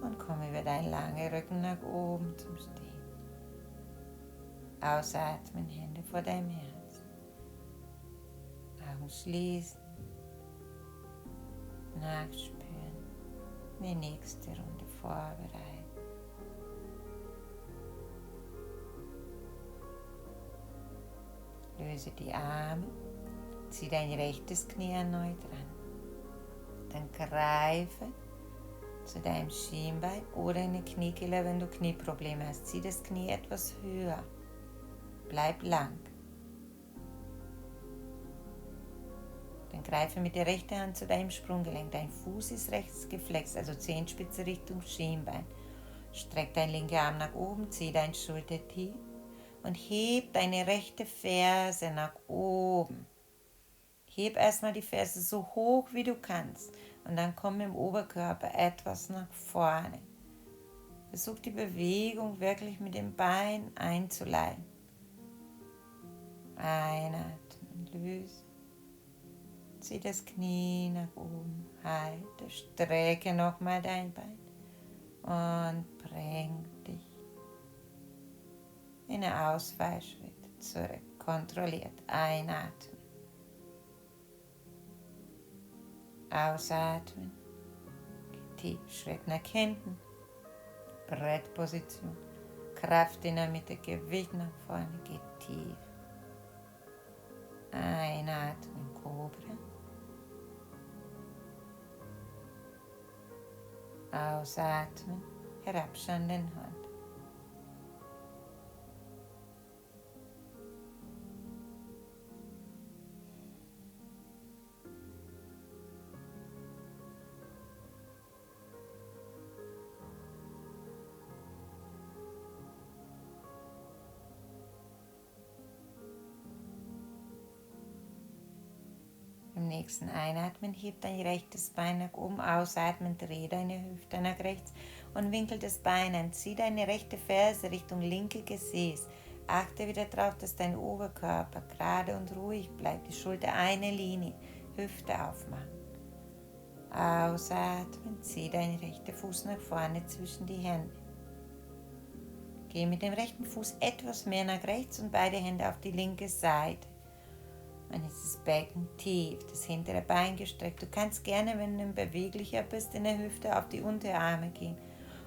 und komm über deinen langen Rücken nach oben zum Stehen. Ausatmen, Hände vor deinem Herzen. Augen schließen. Nachspüren. Die nächste Runde vorbereiten. Löse die Arme. Zieh dein rechtes Knie erneut ran. Dann greife zu deinem Schienbein oder in die Kniekehle, wenn du Knieprobleme hast. Zieh das Knie etwas höher. Bleib lang. Dann greife mit der rechten Hand zu deinem Sprunggelenk. Dein Fuß ist rechts geflext, also Zehenspitze Richtung Schienbein. Streck deinen linken Arm nach oben, zieh dein Schultertief und heb deine rechte Ferse nach oben. Heb erstmal die Ferse so hoch wie du kannst und dann komm im Oberkörper etwas nach vorne. Versuch die Bewegung wirklich mit dem Bein einzuleiten. Einatmen, löse. Zieh das Knie nach oben, halte, strecke nochmal dein Bein und bring dich in einen Ausfallschritt zurück. Kontrolliert, einatmen. Ausatmen, tief, Schritt nach hinten, Brettposition, Kraft in der Mitte, Gewicht nach vorne, geht tief. Einatmen, Cobra. Ausatmen, herabschauen den Hund. Im nächsten Einatmen heb dein rechtes Bein nach oben, ausatmen, dreh deine Hüfte nach rechts und winkel das Bein an. Zieh deine rechte Ferse Richtung linke Gesäß. Achte wieder darauf, dass dein Oberkörper gerade und ruhig bleibt. Die Schulter eine Linie, Hüfte aufmachen. Ausatmen, zieh deinen rechten Fuß nach vorne zwischen die Hände. Geh mit dem rechten Fuß etwas mehr nach rechts und beide Hände auf die linke Seite. Und jetzt das Becken tief, das hintere Bein gestreckt. Du kannst gerne, wenn du beweglicher bist, in der Hüfte auf die Unterarme gehen.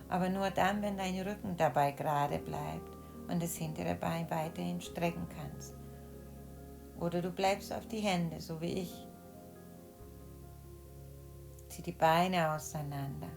Aber nur dann, wenn dein Rücken dabei gerade bleibt und das hintere Bein weiterhin strecken kannst. Oder du bleibst auf die Hände, so wie ich. Zieh die Beine auseinander.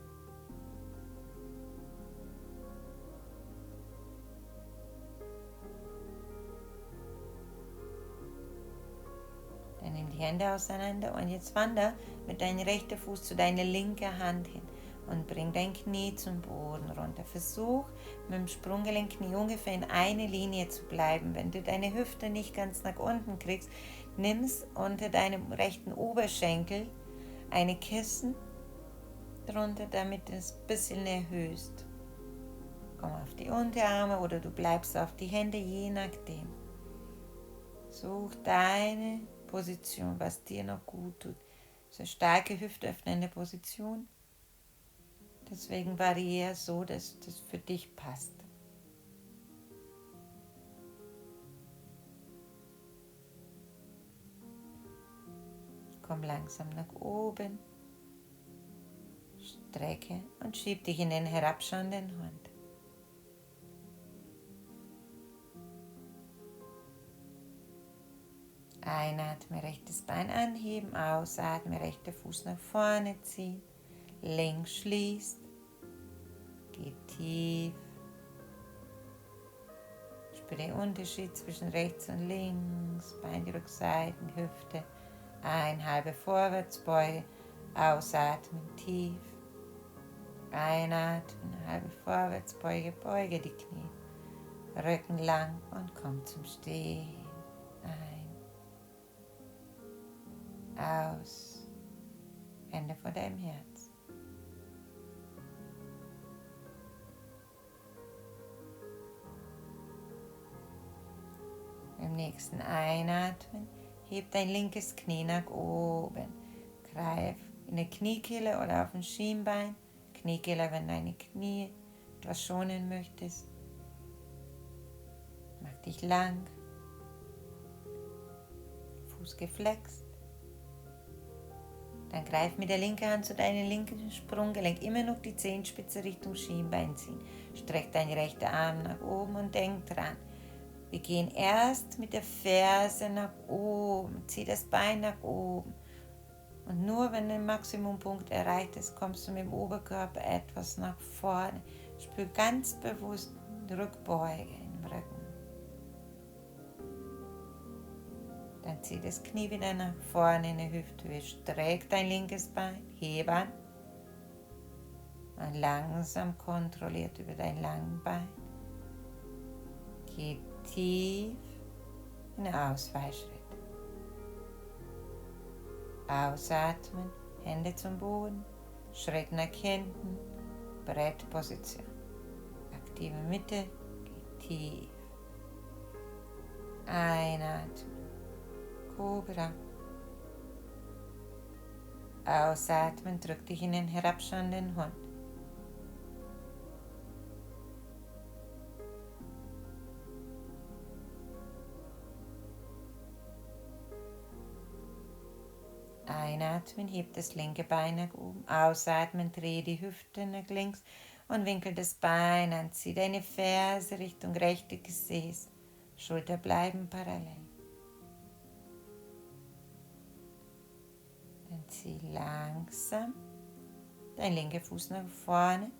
Dann nimm die Hände auseinander und jetzt wander mit deinem rechten Fuß zu deiner linken Hand hin und bring dein Knie zum Boden runter. Versuch mit dem Sprunggelenkknie ungefähr in eine Linie zu bleiben. Wenn du deine Hüfte nicht ganz nach unten kriegst, nimm es unter deinem rechten Oberschenkel eine Kissen drunter, damit du es ein bisschen erhöhst. Komm auf die Unterarme oder du bleibst auf die Hände, je nachdem. Such deine Position, was dir noch gut tut. So eine starke hüftöffnende Position. Deswegen variiere so, dass das für dich passt. Komm langsam nach oben. Strecke und schieb dich in den herabschauenden Hund. Einatme, rechtes Bein anheben, ausatme, rechter Fuß nach vorne ziehen, links schließt, geh tief. Spüre den Unterschied zwischen rechts und links, Bein die Rückseiten, Hüfte, halbe Vorwärtsbeuge, ausatmen, tief, einatmen, halbe Vorwärtsbeuge, beuge die Knie, Rücken lang und komm zum Stehen, aus, Hände vor deinem Herz. Beim nächsten Einatmen, heb dein linkes Knie nach oben. Greif in die Kniekehle oder auf ein Schienbein. Kniekehle, wenn deine Knie etwas schonen möchtest. Mach dich lang. Fuß geflext. Dann greif mit der linken Hand zu deinem linken Sprunggelenk. Immer noch die Zehenspitze Richtung Schienbein ziehen. Streck deinen rechten Arm nach oben und denk dran. Wir gehen erst mit der Ferse nach oben. Zieh das Bein nach oben. Und nur wenn der Maximumpunkt erreicht ist, kommst du mit dem Oberkörper etwas nach vorne. Spür ganz bewusst die Rückbeuge im Rücken. Dann zieh das Knie wieder nach vorne in die Hüfthöhe. Streck dein linkes Bein, heb an. Und langsam kontrolliert über dein langes Bein. Geh tief in den Ausfallschritt. Ausatmen, Hände zum Boden, Schritt nach hinten, Brettposition. Aktive Mitte, geh tief. Einatmen. Cobra. Ausatmen, drück dich in den herabschauenden Hund. Einatmen, heb das linke Bein nach oben. Ausatmen, dreh die Hüfte nach links und winkel das Bein an. Zieh deine Ferse Richtung rechte Gesäß. Schulter bleiben parallel. Dann zieh langsam dein linker Fuß nach vorne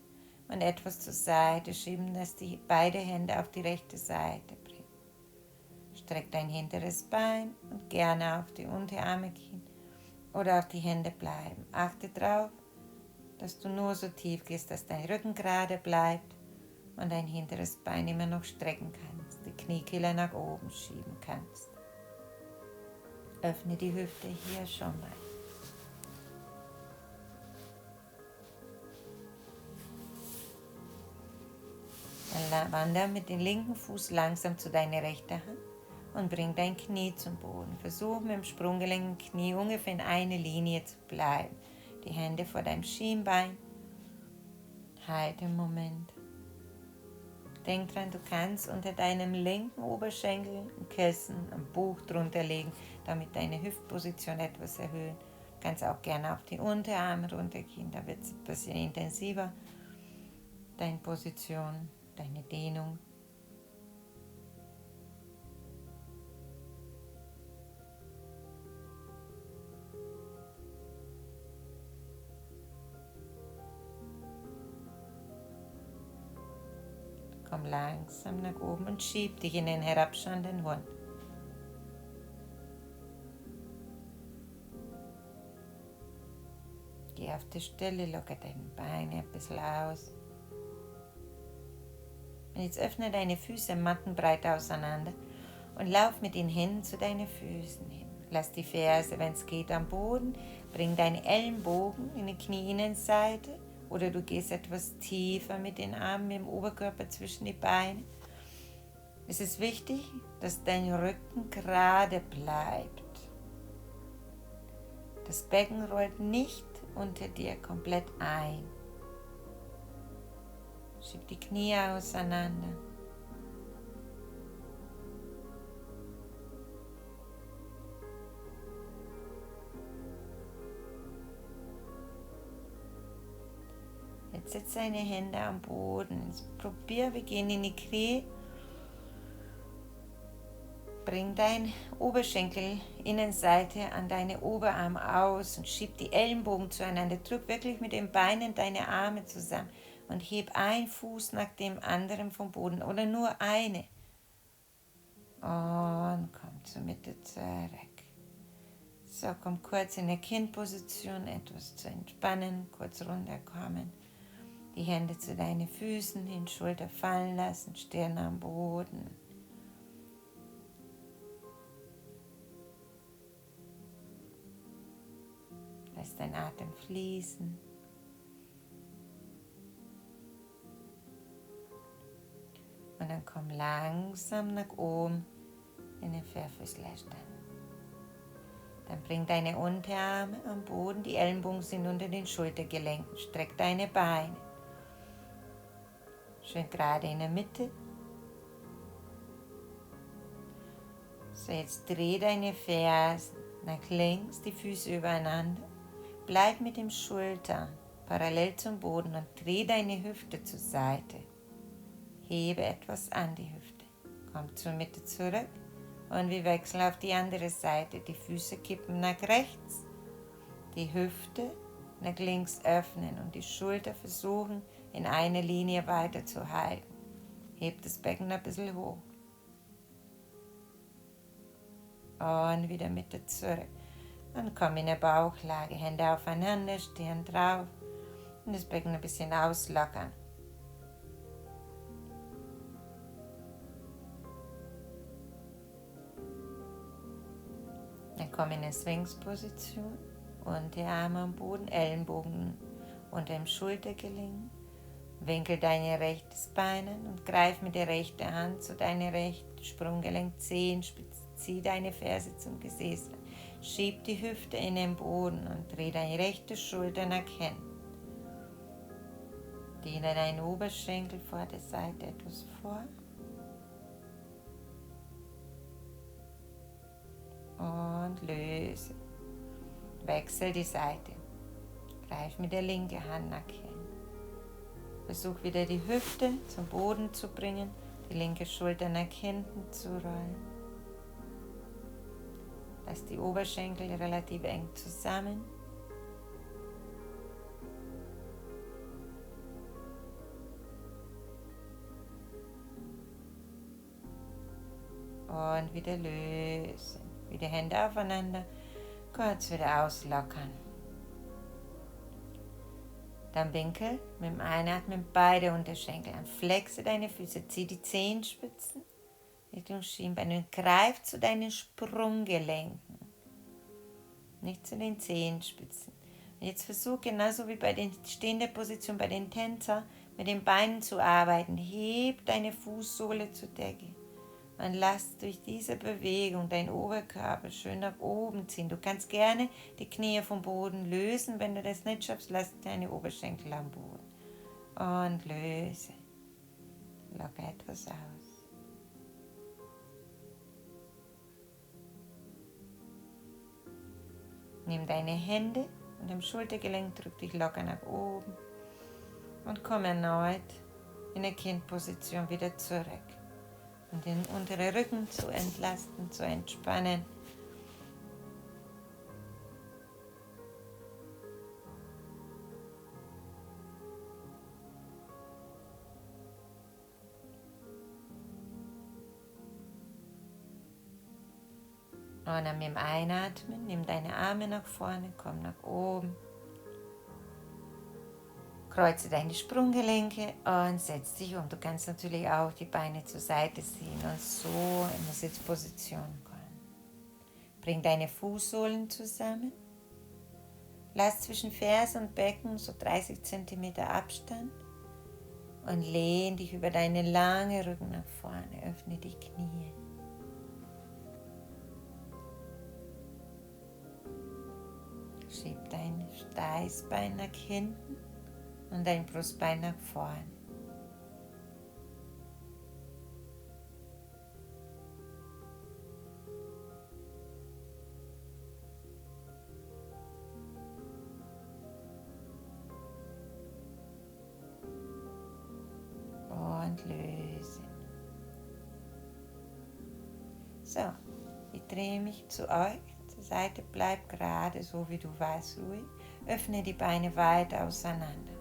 und etwas zur Seite schieben, dass die beide Hände auf die rechte Seite bringen. Streck dein hinteres Bein und gerne auf die Unterarme gehen oder auf die Hände bleiben. Achte darauf, dass du nur so tief gehst, dass dein Rücken gerade bleibt und dein hinteres Bein immer noch strecken kannst, die Kniekehle nach oben schieben kannst. Öffne die Hüfte hier schon mal. Dann wandere mit dem linken Fuß langsam zu deiner rechten Hand und bring dein Knie zum Boden. Versuch mit dem Sprunggelenk und Knie ungefähr in einer Linie zu bleiben. Die Hände vor deinem Schienbein. Halte einen Moment. Denk dran, du kannst unter deinem linken Oberschenkel ein Kissen, ein Buch drunter legen, damit deine Hüftposition etwas erhöhen. Du kannst auch gerne auf die Unterarme runtergehen, da wird es ein bisschen intensiver. Deine Position, deine Dehnung. Komm langsam nach oben und schieb dich in den herabschauenden Hund. Geh auf die Stelle, locker deine Beine ein bisschen aus. Und jetzt öffne deine Füße mattenbreit auseinander und lauf mit den Händen zu deinen Füßen hin. Lass die Ferse, wenn es geht, am Boden. Bring deine Ellenbogen in die Knieinnenseite oder du gehst etwas tiefer mit den Armen, mit dem Oberkörper zwischen die Beine. Es ist wichtig, dass dein Rücken gerade bleibt. Das Becken rollt nicht unter dir komplett ein. Schieb die Knie auseinander. Setz deine Hände am Boden. Probier, wir gehen in die Knie. Bring dein Oberschenkel Innenseite an deine Oberarme aus und schieb die Ellenbogen zueinander. Drück wirklich mit den Beinen deine Arme zusammen und heb einen Fuß nach dem anderen vom Boden oder nur eine. Und komm zur Mitte zurück. So, komm kurz in der Kindposition, etwas zu entspannen, kurz runterkommen. Die Hände zu deinen Füßen hin, Schulter fallen lassen, Stirn am Boden. Lass dein Atem fließen. Und dann komm langsam nach oben in den Vierfüßlerstand. Dann bring deine Unterarme am Boden, die Ellenbogen sind unter den Schultergelenken. Streck deine Beine. Schön gerade in der Mitte. So, jetzt dreh deine Fersen nach links, die Füße übereinander. Bleib mit dem Schultern parallel zum Boden und dreh deine Hüfte zur Seite. Hebe etwas an die Hüfte. Komm zur Mitte zurück und wir wechseln auf die andere Seite. Die Füße kippen nach rechts, die Hüfte nach links öffnen und die Schulter versuchen in eine Linie weiter zu halten. Heb das Becken ein bisschen hoch. Und wieder Mitte zurück. Und komm in der Bauchlage, Hände aufeinander, Stirn drauf und das Becken ein bisschen auslockern. Dann komm in eine Sphinx-Position, Unterarme am Boden, Ellenbogen unter dem Schultergelenk. Winkel dein rechtes Bein an und greif mit der rechten Hand zu deinem rechten Sprunggelenk, Zehenspitze, zieh deine Ferse zum Gesäß. Schieb die Hüfte in den Boden und dreh deine rechte Schulter nach hinten. Dehne deinen Oberschenkel vor der Seite etwas vor. Und löse. Wechsel die Seite. Greif mit der linken Hand nach hinten. Versuch wieder die Hüfte zum Boden zu bringen, die linke Schulter nach hinten zu rollen. Lass die Oberschenkel relativ eng zusammen. Und wieder lösen. Wieder Hände aufeinander. Kurz wieder auslockern. Dann winkel mit dem Einatmen beide Unterschenkel an. Flexe deine Füße, zieh die Zehenspitzen Richtung Schienbein und greif zu deinen Sprunggelenken. Nicht zu den Zehenspitzen. Und jetzt versuch genauso wie bei den stehenden Positionen bei den Tänzern mit den Beinen zu arbeiten. Heb deine Fußsohle zur Decke. Und lass durch diese Bewegung deinen Oberkörper schön nach oben ziehen. Du kannst gerne die Knie vom Boden lösen. Wenn du das nicht schaffst, lass deine Oberschenkel am Boden. Und löse. Locker etwas aus. Nimm deine Hände und im Schultergelenk, drück dich locker nach oben. Und komm erneut in der Kindposition wieder zurück. Und den unteren Rücken zu entlasten, zu entspannen. Und dann mit dem Einatmen, nimm deine Arme nach vorne, komm nach oben. Kreuze deine Sprunggelenke und setz dich um. Du kannst natürlich auch die Beine zur Seite ziehen und so in eine Sitzposition kommen. Bring deine Fußsohlen zusammen. Lass zwischen Ferse und Becken so 30 cm Abstand und lehn dich über deinen langen Rücken nach vorne. Öffne die Knie. Schieb dein Steißbein nach hinten und dein Brustbein nach vorne. So, ich drehe mich zu euch zur Seite, bleib gerade, so wie du warst, ruhig. Öffne die Beine weit auseinander.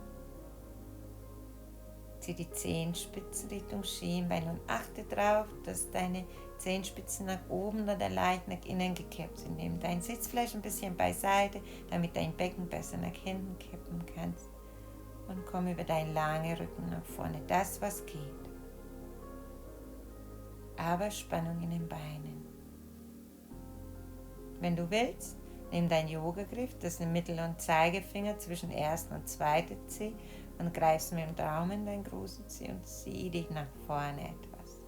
Zieh die Zehenspitzen Richtung Schienbein und achte darauf, dass deine Zehenspitzen nach oben oder leicht nach innen gekippt sind. Nimm dein Sitzfleisch ein bisschen beiseite, damit dein Becken besser nach hinten kippen kannst. Und komm über deinen langen Rücken nach vorne, das was geht. Aber Spannung in den Beinen. Wenn du willst, nimm deinen Yogagriff, das sind Mittel- und Zeigefinger zwischen ersten und zweiten Zeh und greifst mit dem Daumen deinen großen Zeh und zieh dich nach vorne etwas.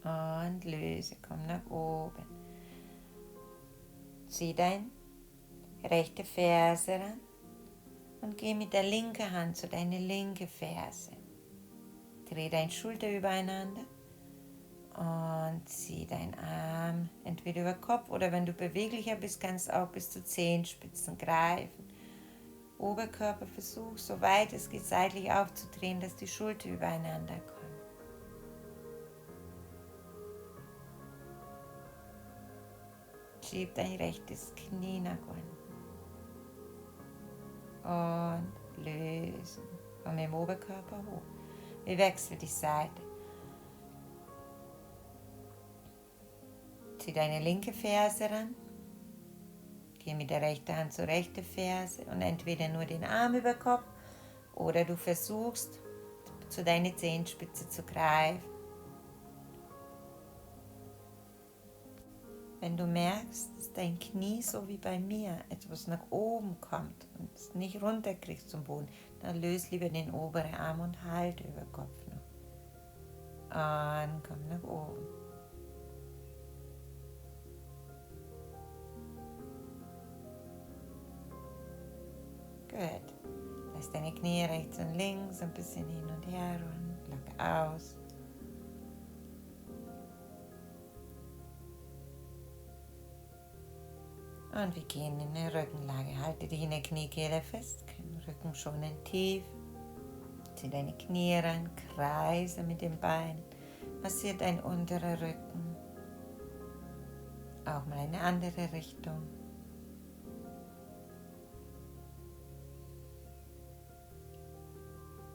Und löse, komm nach oben. Zieh deine rechte Ferse ran und geh mit der linken Hand zu deiner linken Ferse. Dreh deine Schulter übereinander und zieh deinen Arm entweder über Kopf oder wenn du beweglicher bist, kannst du auch bis zu Zehenspitzen greifen. Oberkörper versuch, so weit es geht, seitlich aufzudrehen, dass die Schulter übereinander kommt. Schieb dein rechtes Knie nach unten. Und lösen. Komm im Oberkörper hoch. Wir wechseln die Seite. Zieh deine linke Ferse ran. Geh mit der rechten Hand zur rechten Ferse und entweder nur den Arm über Kopf oder du versuchst, zu deiner Zehenspitze zu greifen. Wenn du merkst, dass dein Knie, so wie bei mir, etwas nach oben kommt und es nicht runterkriegst zum Boden, dann löse lieber den oberen Arm und halte über Kopf noch. Und komm nach oben. Gut. Lass deine Knie rechts und links ein bisschen hin und her und locker aus. Und wir gehen in eine Rückenlage. Halte dich in der Kniekehle fest, Rücken schonend tief. Zieh deine Knie ran, kreise mit den Beinen. Massiere dein unterer Rücken. Auch mal eine andere Richtung.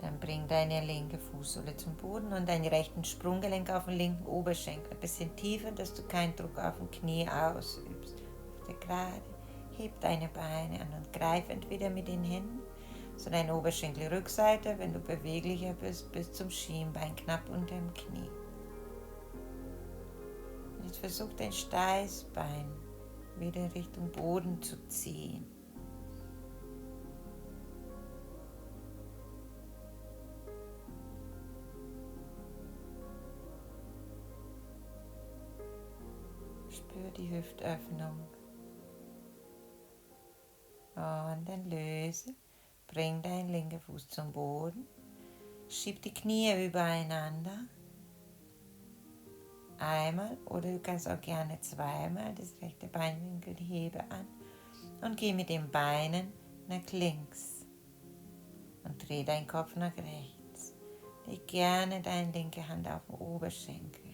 Dann bring deine linke Fußsohle zum Boden und deinen rechten Sprunggelenk auf den linken Oberschenkel. Ein bisschen tiefer, dass du keinen Druck auf dem Knie ausübst. Auf der Gerade. Heb deine Beine an und greif entweder mit den Händen, so deine Oberschenkelrückseite, wenn du beweglicher bist, bis zum Schienbein, knapp unter dem Knie. Jetzt versuch dein Steißbein wieder Richtung Boden zu ziehen. Spür die Hüftöffnung. Und dann löse. Bring deinen linken Fuß zum Boden. Schieb die Knie übereinander. Einmal oder du kannst auch gerne zweimal das rechte Beinwinkel hebe an und geh mit den Beinen nach links und dreh deinen Kopf nach rechts. Leg gerne deine linke Hand auf den Oberschenkel.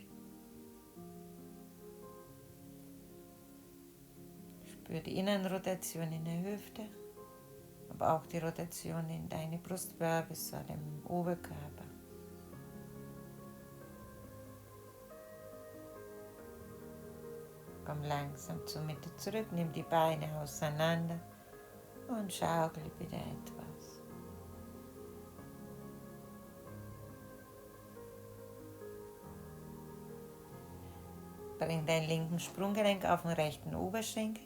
Spür die Innenrotation in der Hüfte, aber auch die Rotation in deine Brustwirbelsäule im Oberkörper. Komm langsam zur Mitte zurück, nimm die Beine auseinander und schaukel wieder etwas. Bring deinen linken Sprunggelenk auf den rechten Oberschenkel.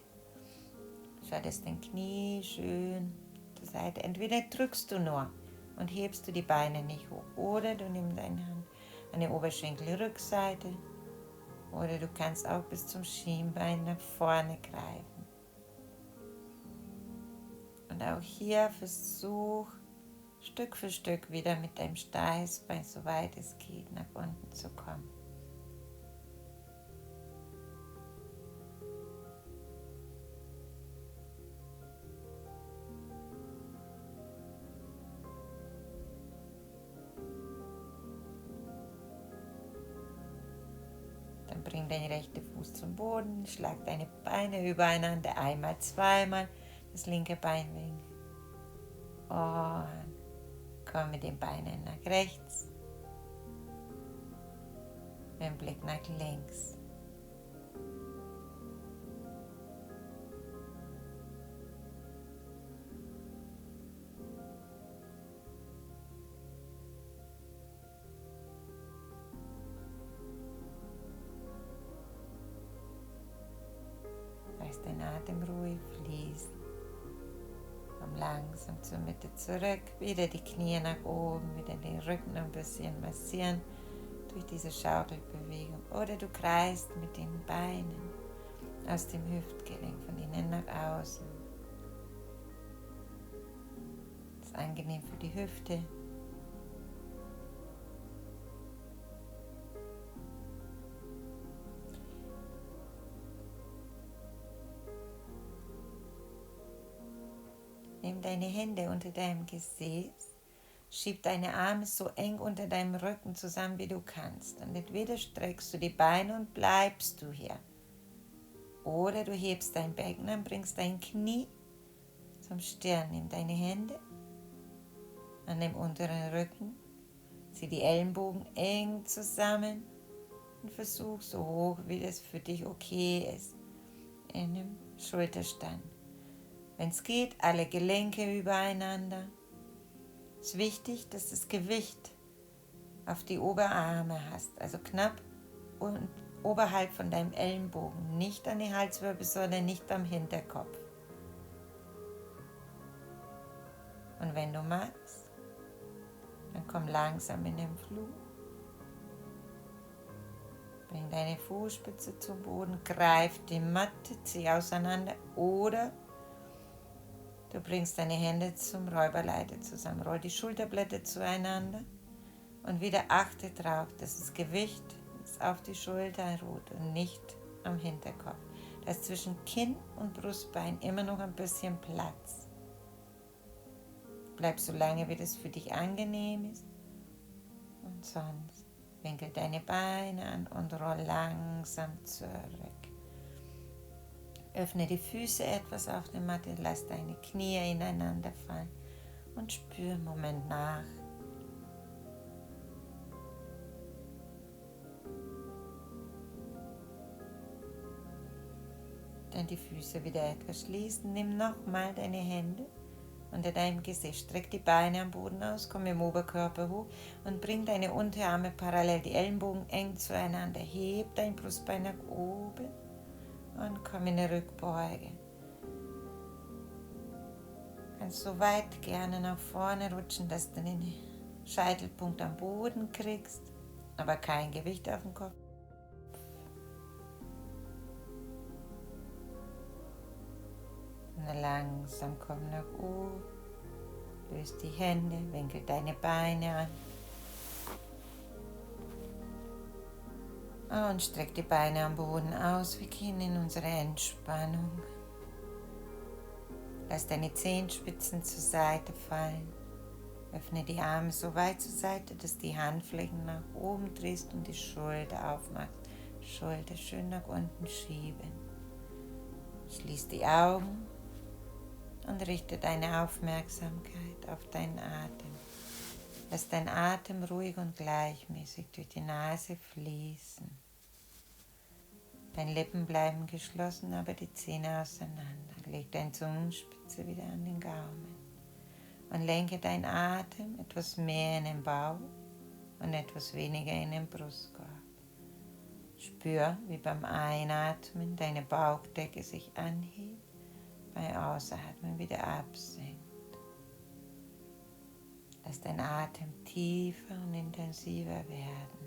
Schau, dass dein Knie schön zur Seite. Entweder drückst du nur und hebst du die Beine nicht hoch oder du nimmst deine Hand an die Oberschenkelrückseite. Oder du kannst auch bis zum Schienbein nach vorne greifen. Und auch hier versuch Stück für Stück wieder mit deinem Steißbein, soweit es geht, nach unten zu kommen. deinen rechten Fuß zum Boden, schlag deine Beine übereinander, einmal, zweimal, das linke Bein winkt. Und komm mit den Beinen nach rechts, mit dem Blick nach links. Lass den Atem ruhig fließen. Komm langsam zur Mitte zurück, wieder die Knie nach oben, wieder den Rücken ein bisschen massieren durch diese Schaukelbewegung. Oder du kreist mit den Beinen aus dem Hüftgelenk von innen nach außen. Das ist angenehm für die Hüfte. Nimm deine Hände unter deinem Gesäß, schieb deine Arme so eng unter deinem Rücken zusammen, wie du kannst. Und entweder streckst du die Beine und bleibst du hier. Oder du hebst dein Becken und bringst dein Knie zum Stirn. Nimm deine Hände an dem unteren Rücken, zieh die Ellenbogen eng zusammen und versuch so hoch, wie das für dich okay ist, in einem Schulterstand. Wenn es geht, alle Gelenke übereinander. Es ist wichtig, dass das Gewicht auf die Oberarme hast, also knapp und oberhalb von deinem Ellenbogen, nicht an die Halswirbelsäule, nicht am Hinterkopf. Und wenn du magst, dann komm langsam in den Flug. Bring deine Fußspitze zum Boden, greif die Matte, zieh auseinander oder du bringst deine Hände zum Räuberleiter zusammen, roll die Schulterblätter zueinander und wieder achte darauf, dass das Gewicht auf die Schulter ruht und nicht am Hinterkopf. Da ist zwischen Kinn und Brustbein immer noch ein bisschen Platz. Bleib so lange, wie das für dich angenehm ist und sonst winkel deine Beine an und roll langsam zurück. Öffne die Füße etwas auf der Matte, lass deine Knie ineinander fallen und spür einen Moment nach. Dann die Füße wieder etwas schließen. Nimm nochmal deine Hände unter deinem Gesäß. Streck die Beine am Boden aus, komm im Oberkörper hoch und bring deine Unterarme parallel, die Ellenbogen eng zueinander. Heb dein Brustbein nach oben. Und komm in eine Rückbeuge. Kannst so weit gerne nach vorne rutschen, dass du den Scheitelpunkt am Boden kriegst, aber kein Gewicht auf dem Kopf. Und dann langsam komm nach oben, löst die Hände, winkel deine Beine an. Und streck die Beine am Boden aus. Wir gehen in unsere Entspannung. Lass deine Zehenspitzen zur Seite fallen. Öffne die Arme so weit zur Seite, dass die Handflächen nach oben drehst und die Schulter aufmachst. Schulter schön nach unten schieben. Schließ die Augen und richte deine Aufmerksamkeit auf deinen Atem. Lass deinen Atem ruhig und gleichmäßig durch die Nase fließen. Deine Lippen bleiben geschlossen, aber die Zähne auseinander. Leg deine Zungenspitze wieder an den Gaumen und lenke deinen Atem etwas mehr in den Bauch und etwas weniger in den Brustkorb. Spür, wie beim Einatmen deine Bauchdecke sich anhebt, beim Ausatmen wieder absinkt. Lass dein Atem tiefer und intensiver werden.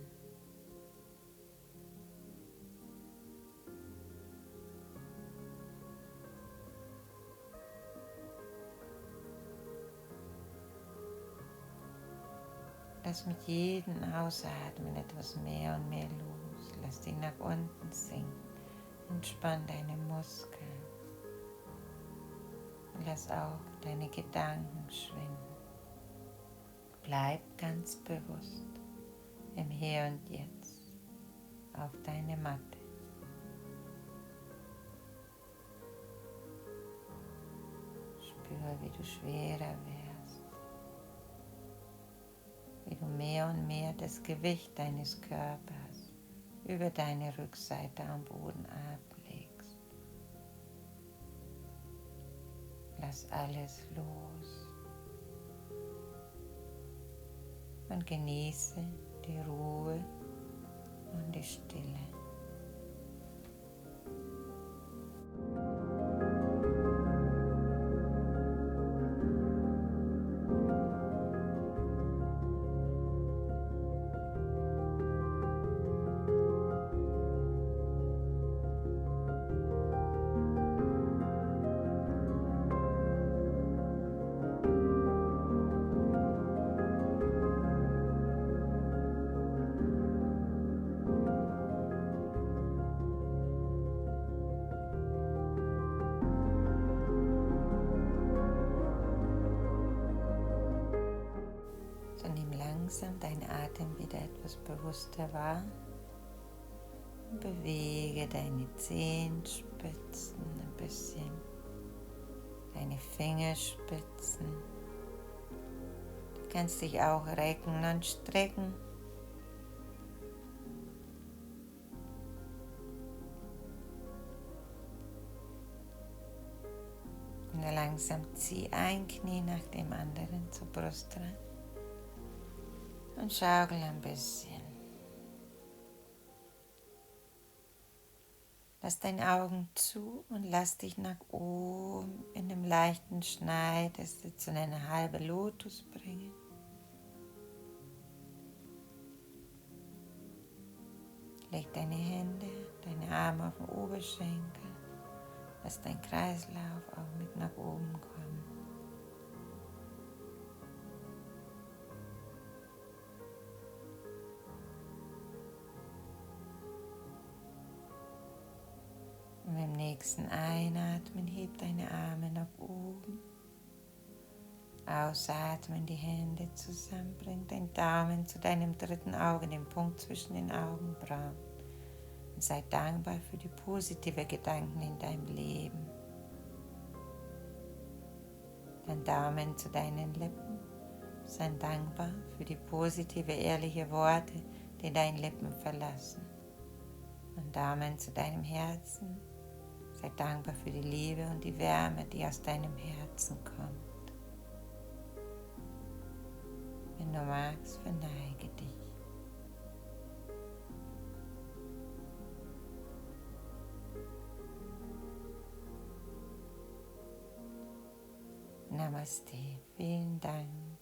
Lass mit jedem Ausatmen etwas mehr und mehr los. Lass dich nach unten sinken. Entspann deine Muskeln. Und lass auch deine Gedanken schwingen. Bleib ganz bewusst im Hier und Jetzt auf deine Matte. Spüre, wie du schwerer wirst, wie du mehr und mehr das Gewicht deines Körpers über deine Rückseite am Boden ablegst. Lass alles los und genieße die Ruhe und die Stille. Langsam deinen Atem wieder etwas bewusster wahr und bewege deine Zehenspitzen ein bisschen, deine Fingerspitzen. Du kannst dich auch recken und strecken. Und langsam zieh ein Knie nach dem anderen zur Brust ran. Und schaukel ein bisschen. Lass deine Augen zu und lass dich nach oben in einem leichten Schneid, das dir zu einer halben Lotus bringen. Leg deine Hände, deine Arme auf den Oberschenkel. Lass dein Kreislauf auch mit nach oben kommen. Und beim nächsten Einatmen heb deine Arme nach oben. Ausatmen, die Hände zusammen, bring deinen Daumen zu deinem dritten Auge, dem Punkt zwischen den Augenbrauen. Und sei dankbar für die positiven Gedanken in deinem Leben. Dein Daumen zu deinen Lippen, sei dankbar für die positive, ehrliche Worte, die deine Lippen verlassen. Und Daumen zu deinem Herzen. Sei dankbar für die Liebe und die Wärme, die aus deinem Herzen kommt. Wenn du magst, verneige dich. Namaste. Vielen Dank.